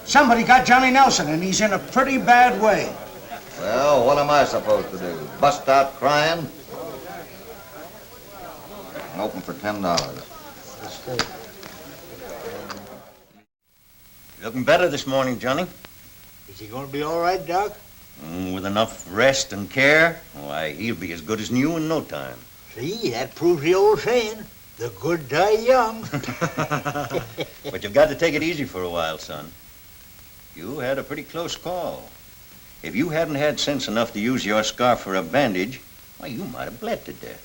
Somebody got Johnny Nelson, and he's in a pretty bad way. Well, what am I supposed to do? Bust out crying? I'm open for $10. Looking better this morning, Johnny. Is he gonna be all right, Doc? With enough rest and care, why, he'll be as good as new in no time. See, that proves the old saying, the good die young. But you've got to take it easy for a while, son. You had a pretty close call. If you hadn't had sense enough to use your scarf for a bandage, why, you might have bled to death.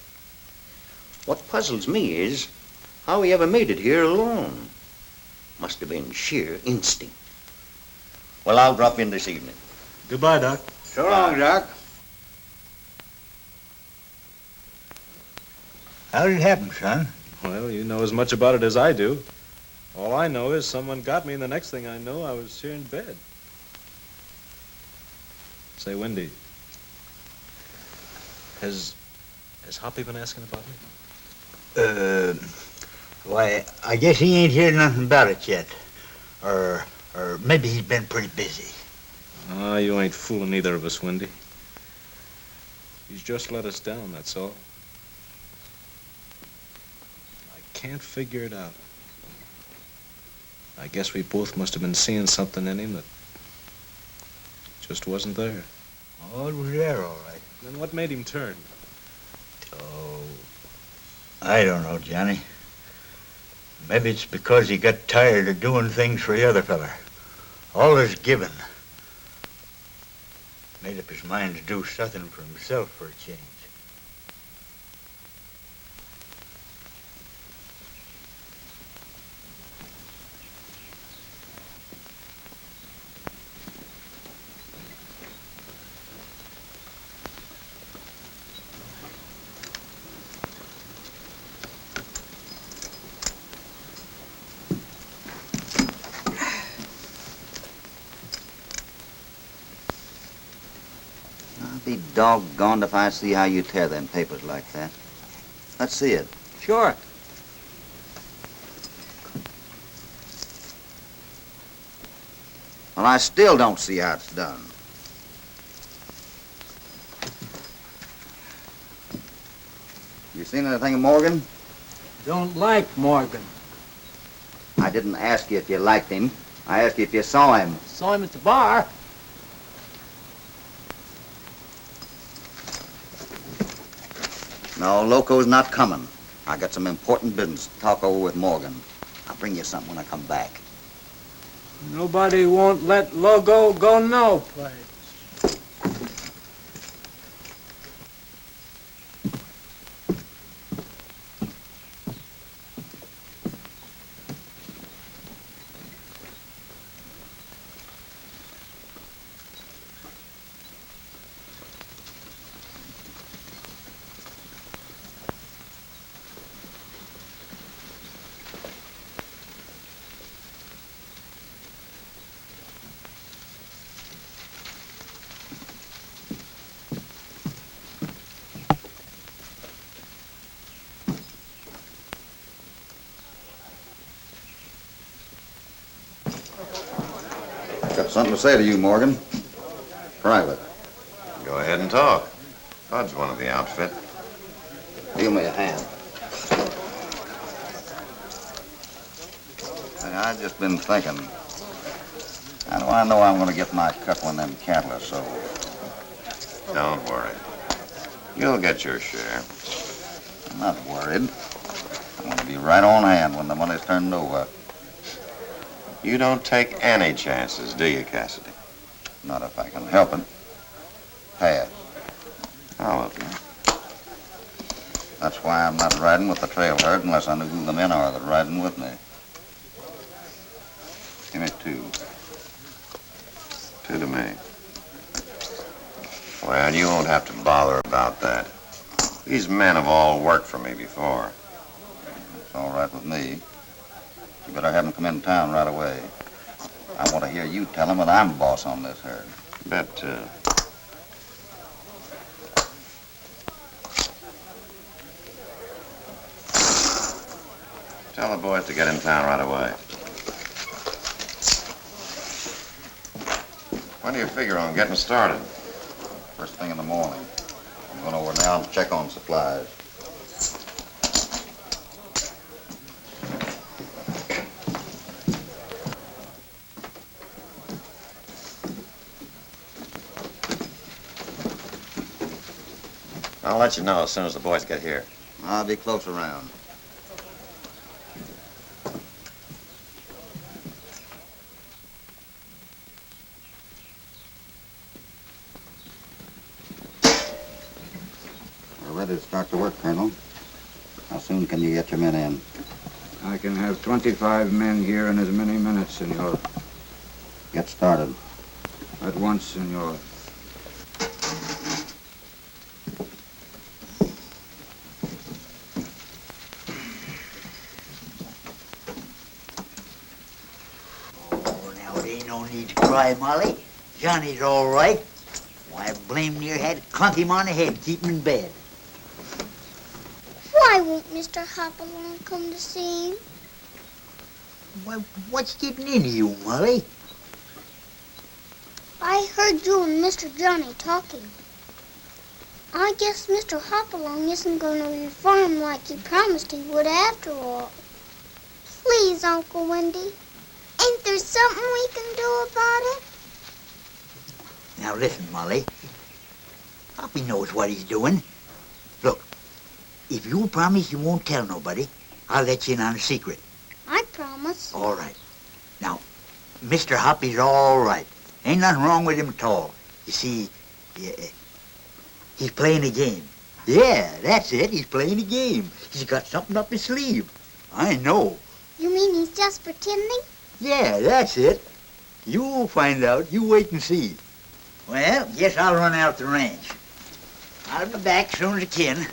What puzzles me is how he ever made it here alone. Must have been sheer instinct. Well, I'll drop in this evening. Goodbye, Doc. So long, Doc. How did it happen, son? Well, you know as much about it as I do. All I know is someone got me, and the next thing I know, I was here in bed. Say, Wendy, has Hoppy been asking about me? Why, I guess he ain't heard nothing about it yet. Or maybe he's been pretty busy. Ah, you ain't fooling either of us, Wendy. He's just let us down, that's all. I can't figure it out. I guess we both must have been seeing something in him that just wasn't there. Oh, it was there, all right. Then what made him turn? Oh, I don't know, Johnny. Maybe it's because he got tired of doing things for the other fella. Always giving. Made up his mind to do something for himself for a change. I'll be doggone if I see how you tear them papers like that. Let's see it. Sure. Well, I still don't see how it's done. You seen anything of Morgan? Don't like Morgan. I didn't ask you if you liked him. I asked you if you saw him. Saw him at the bar. No, Loco's not coming. I got some important business to talk over with Morgan. I'll bring you something when I come back. Nobody won't let Logo go no place. Got something to say to you, Morgan. Private. Go ahead. ahead and talk. Bud's one of the outfit. Give me a hand. Say, I just been thinking. How do I know I'm going to get my cut when them cattle are sold? Don't worry. You'll get your share. I'm not worried. I'm going to be right on hand when the money's turned over. You don't take any chances, do you, Cassidy? Not if I can help it. Pass. I'll help you. That's why I'm not riding with the trail herd unless I know who the men are that are riding with me. Give me 2. 2 to me. Well, you won't have to bother about that. These men have all worked for me before. It's all right with me. You better have them come in town right away. I want to hear you tell them that I'm boss on this herd. Bet, Tell the boys to get in town right away. When do you figure on getting started? First thing in the morning. I'm going over now and check on supplies. I'll let you know as soon as the boys get here. I'll be close around. We're ready to start the work, Colonel. How soon can you get your men in? I can have 25 men here in as many minutes, senor. Get started. At once, senor. No need to cry, Molly. Johnny's all right. Why, blame near had clunk him on the head, keep him in bed. Why won't Mr. Hopalong come to see him? Why, what's getting into you, Molly? I heard you and Mr. Johnny talking. I guess Mr. Hopalong isn't going to reform like he promised he would after all. Please, Uncle Wendy. Ain't there something we can do about it? Now listen, Molly. Hoppy knows what he's doing. Look, if you promise you won't tell nobody, I'll let you in on a secret. I promise. All right. Now, Mr. Hoppy's all right. Ain't nothing wrong with him at all. You see, he's playing a game. Yeah, that's it. He's playing a game. He's got something up his sleeve. I know. You mean he's just pretending? Yeah, that's it. You'll find out. You wait and see. Well, guess I'll run out the ranch. I'll be back soon as I can.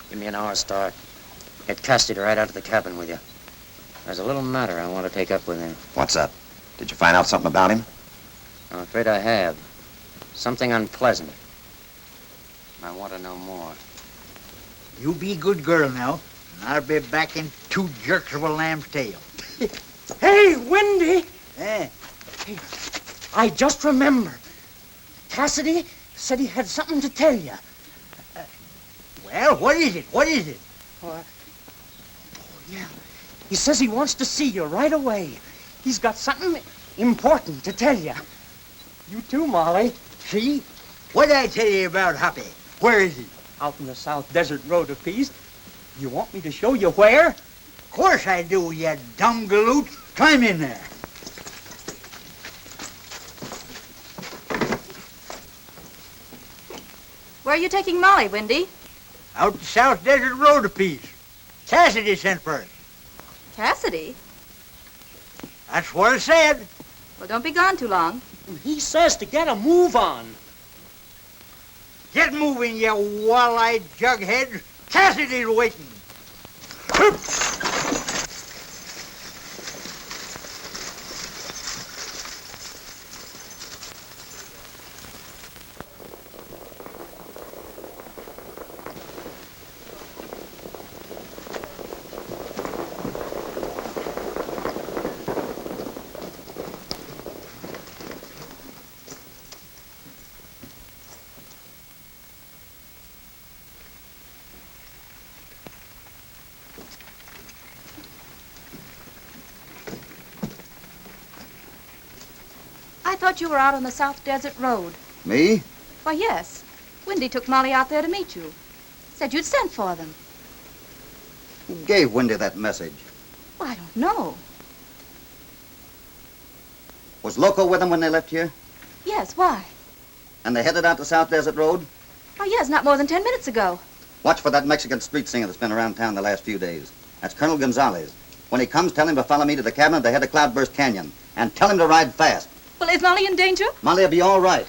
Give me an hour's start. Get Cassidy right out of the cabin with you. There's a little matter I want to take up with him. What's that? Did you find out something about him? I'm afraid I have. Something unpleasant. I want to know more. You be a good girl now, and I'll be back in 2 jerks of a lamb's tail. Hey, Wendy! Eh? Hey, I just remembered. Cassidy said he had something to tell you. Well, what is it? What is it? Oh, yeah. He says he wants to see you right away. He's got something important to tell you. You too, Molly. See? What did I tell you about Hoppy? Where is he? Out in the South Desert Road a piece. You want me to show you where? Of course I do, you dumb galoot. Climb in there. Where are you taking Molly, Wendy? Out the South Desert Road a piece. Cassidy sent for us. Cassidy? That's what I said. Well, don't be gone too long. He says to get a move on. Get moving, you wall-eyed jughead. Cassidy's waiting. thought you were out on the South Desert Road. Me? Why, yes. Wendy took Molly out there to meet you. Said you'd sent for them. Who gave Wendy that message? Well, I don't know. Was Loco with them when they left here? Yes, why? And they headed out the South Desert Road? Oh, yes, not more than 10 minutes ago. Watch for that Mexican street singer that's been around town the last few days. That's Colonel Gonzalez. When he comes, tell him to follow me to the cabin at the head of Cloudburst Canyon. And tell him to ride fast. Well, is Molly in danger? Molly'll be all right.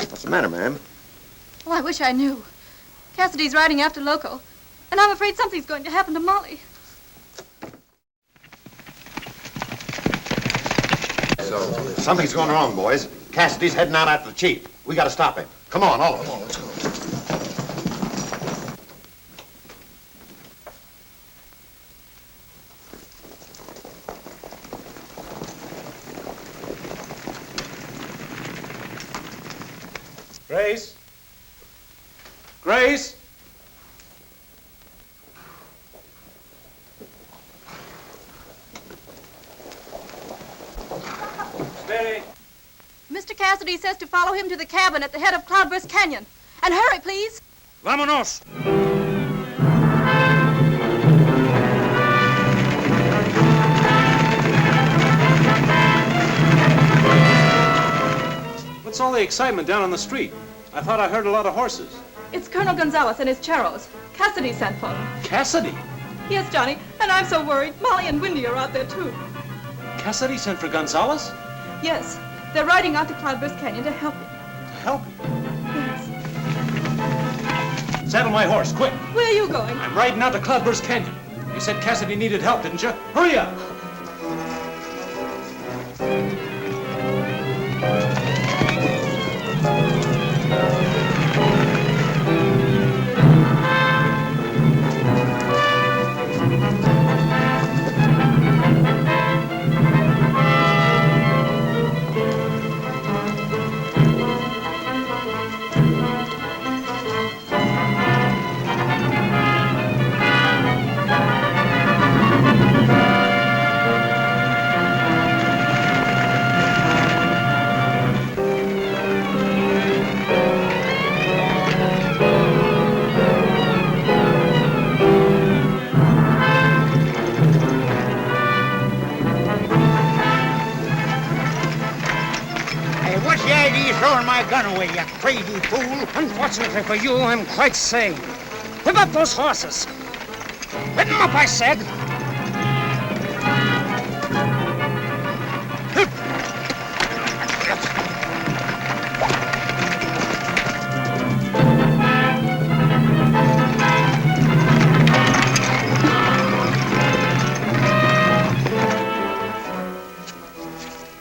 What's the matter, ma'am? Oh, I wish I knew. Cassidy's riding after Loco, and I'm afraid something's going to happen to Molly. Something's going wrong, boys. Cassidy's heading out after the chief. We gotta stop him. Come on, all of us. Let's go. Grace? Grace? Steady. Mr. Cassidy says to follow him to the cabin at the head of Cloudburst Canyon. And hurry, please. Vámonos. What's all the excitement down on the street? I thought I heard a lot of horses. It's Colonel Gonzalez and his charros. Cassidy sent for them. Cassidy? Yes, Johnny, and I'm so worried. Molly and Wendy are out there, too. Cassidy sent for Gonzalez? Yes, they're riding out to Cloudburst Canyon to help him. To help him? Yes. Saddle my horse, quick. Where are you going? I'm riding out to Cloudburst Canyon. You said Cassidy needed help, didn't you? Hurry up! Throwing my gun away, you crazy fool. Unfortunately for you, I'm quite sane. Whip up those horses. Whip them up, I said.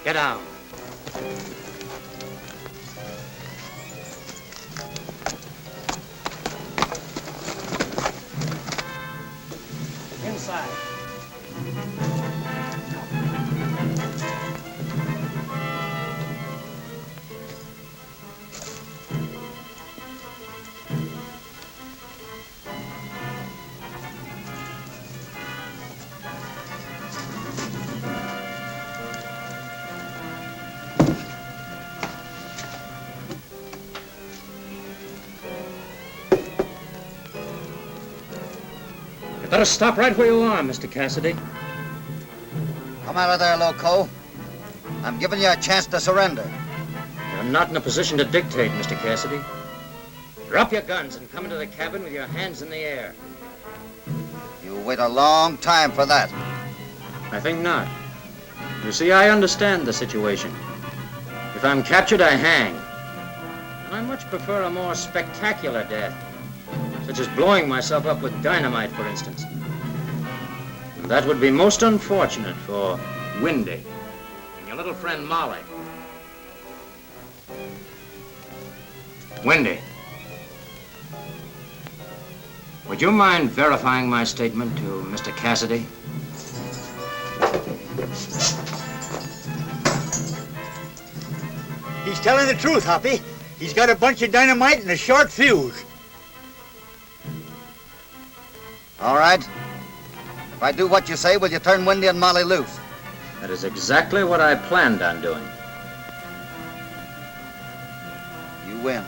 Get down. Inside. Better stop right where you are, Mr. Cassidy. Come out of there, Loco. I'm giving you a chance to surrender. You're not in a position to dictate, Mr. Cassidy. Drop your guns and come into the cabin with your hands in the air. You wait a long time for that. I think not. You see, I understand the situation. If I'm captured, I hang. And I much prefer a more spectacular death, such as blowing myself up with dynamite, for instance. And that would be most unfortunate for Wendy and your little friend Molly. Wendy, would you mind verifying my statement to Mr. Cassidy? He's telling the truth, Hoppy. He's got a bunch of dynamite and a short fuse. All right. If I do what you say, will you turn Wendy and Molly loose? That is exactly what I planned on doing. You win.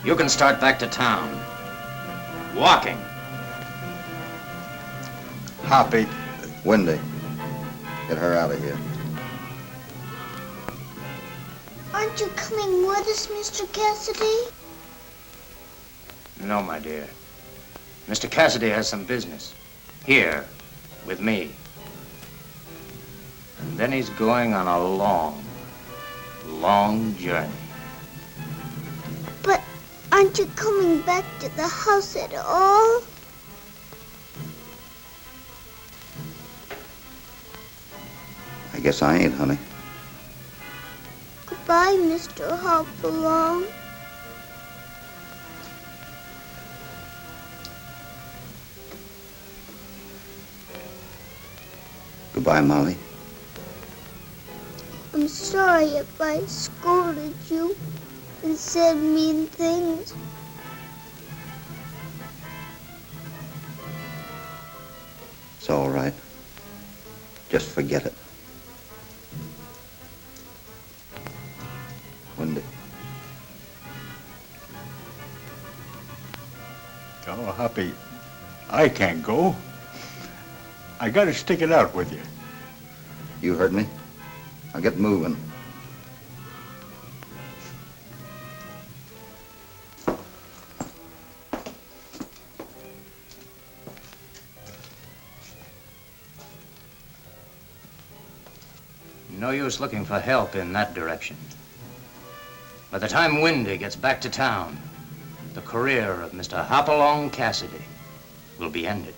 You can start back to town. Walking. Hoppy. Wendy, get her out of here. Aren't you coming with us, Mr. Cassidy? No, my dear. Mr. Cassidy has some business. Here, with me. And then he's going on a long, long journey. But aren't you coming back to the house at all? I guess I ain't, honey. Goodbye, Mr. Hopalong. Goodbye, Molly. I'm sorry if I scolded you and said mean things. It's all right. Just forget it. Wendy. Oh, Hoppy, I can't go. I gotta stick it out with you. You heard me. Now get moving. No use looking for help in that direction. By the time Wendy gets back to town, the career of Mr. Hopalong Cassidy will be ended.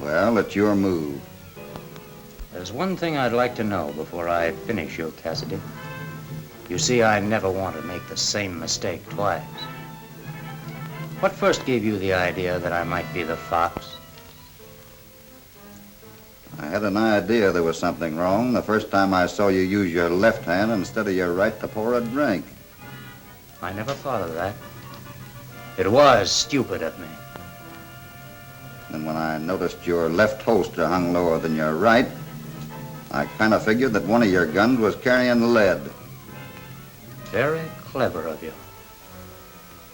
Well, it's your move. There's one thing I'd like to know before I finish you, Cassidy. You see, I never want to make the same mistake twice. What first gave you the idea that I might be the fox? I had an idea there was something wrong the first time I saw you use your left hand instead of your right to pour a drink. I never thought of that. It was stupid of me. And when I noticed your left holster hung lower than your right, I kind of figured that one of your guns was carrying lead. Very clever of you.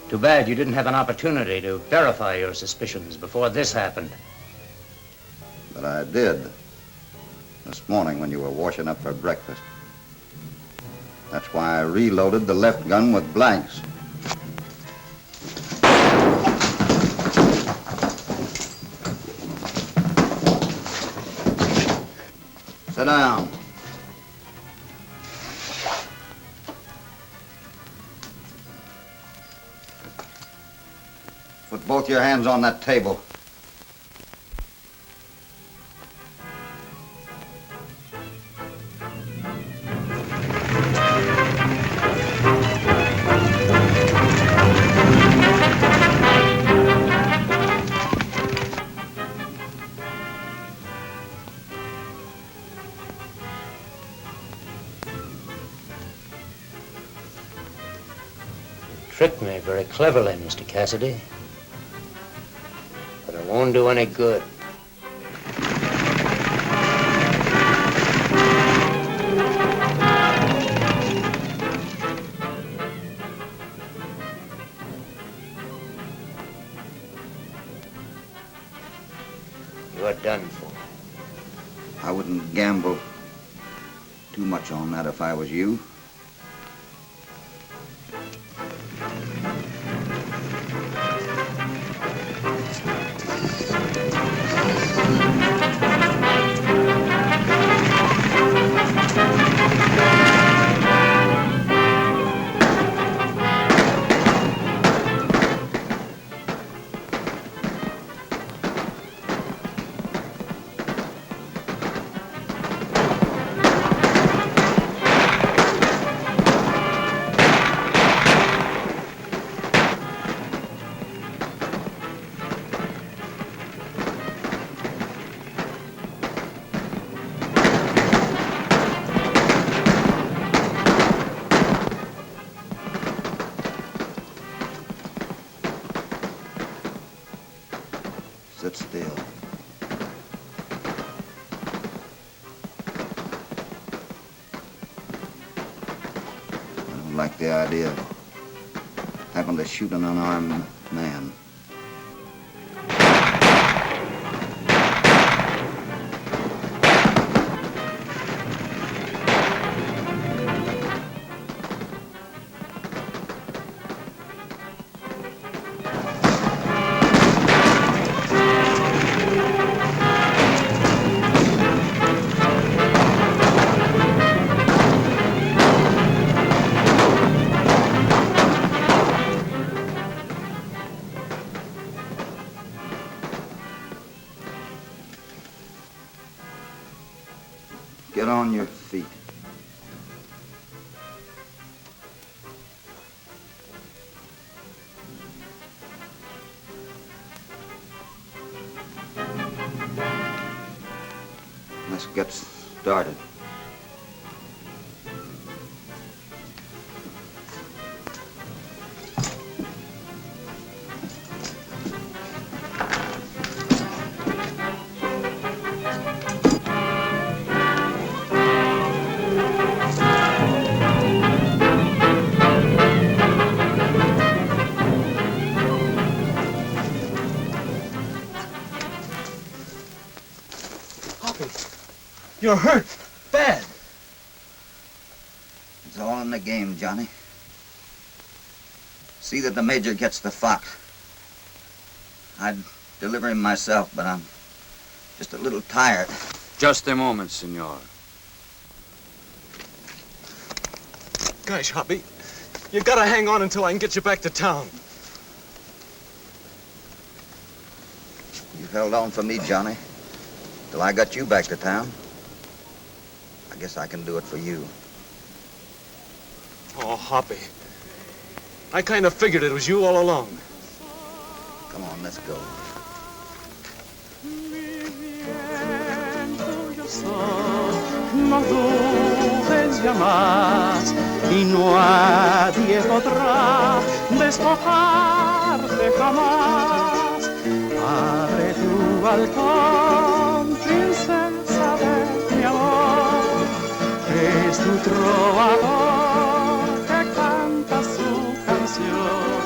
Too bad you didn't have an opportunity to verify your suspicions before this happened. But I did. This morning when you were washing up for breakfast. That's why I reloaded the left gun with blanks. Sit down. Put both your hands on that table. Tricked me very cleverly, Mr. Cassidy. But it won't do any good. You're done for. I wouldn't gamble too much on that if I was you. like the idea of having to shoot an unarmed man. Get on your feet. Let's get started. You're hurt. Bad. It's all in the game, Johnny. See that the Major gets the fox. I'd deliver him myself, but I'm just a little tired. Just a moment, senor. Gosh, Hoppy, you gotta hang on until I can get you back to town. You held on for me, Johnny, till I got you back to town. I guess I can do it for you. Oh, Hoppy. I kind of figured it was you all along. Come on, let's go. No dudes ya más y nadie podrá despojarte jamás. Abre tu balcón, princesa de mi amor. Es tu trovador que canta su canción.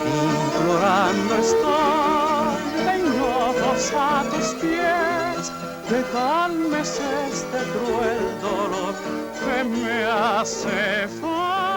Implorando estoy de hinojos a tus pies, que calmes este cruel dolor que me hace falta.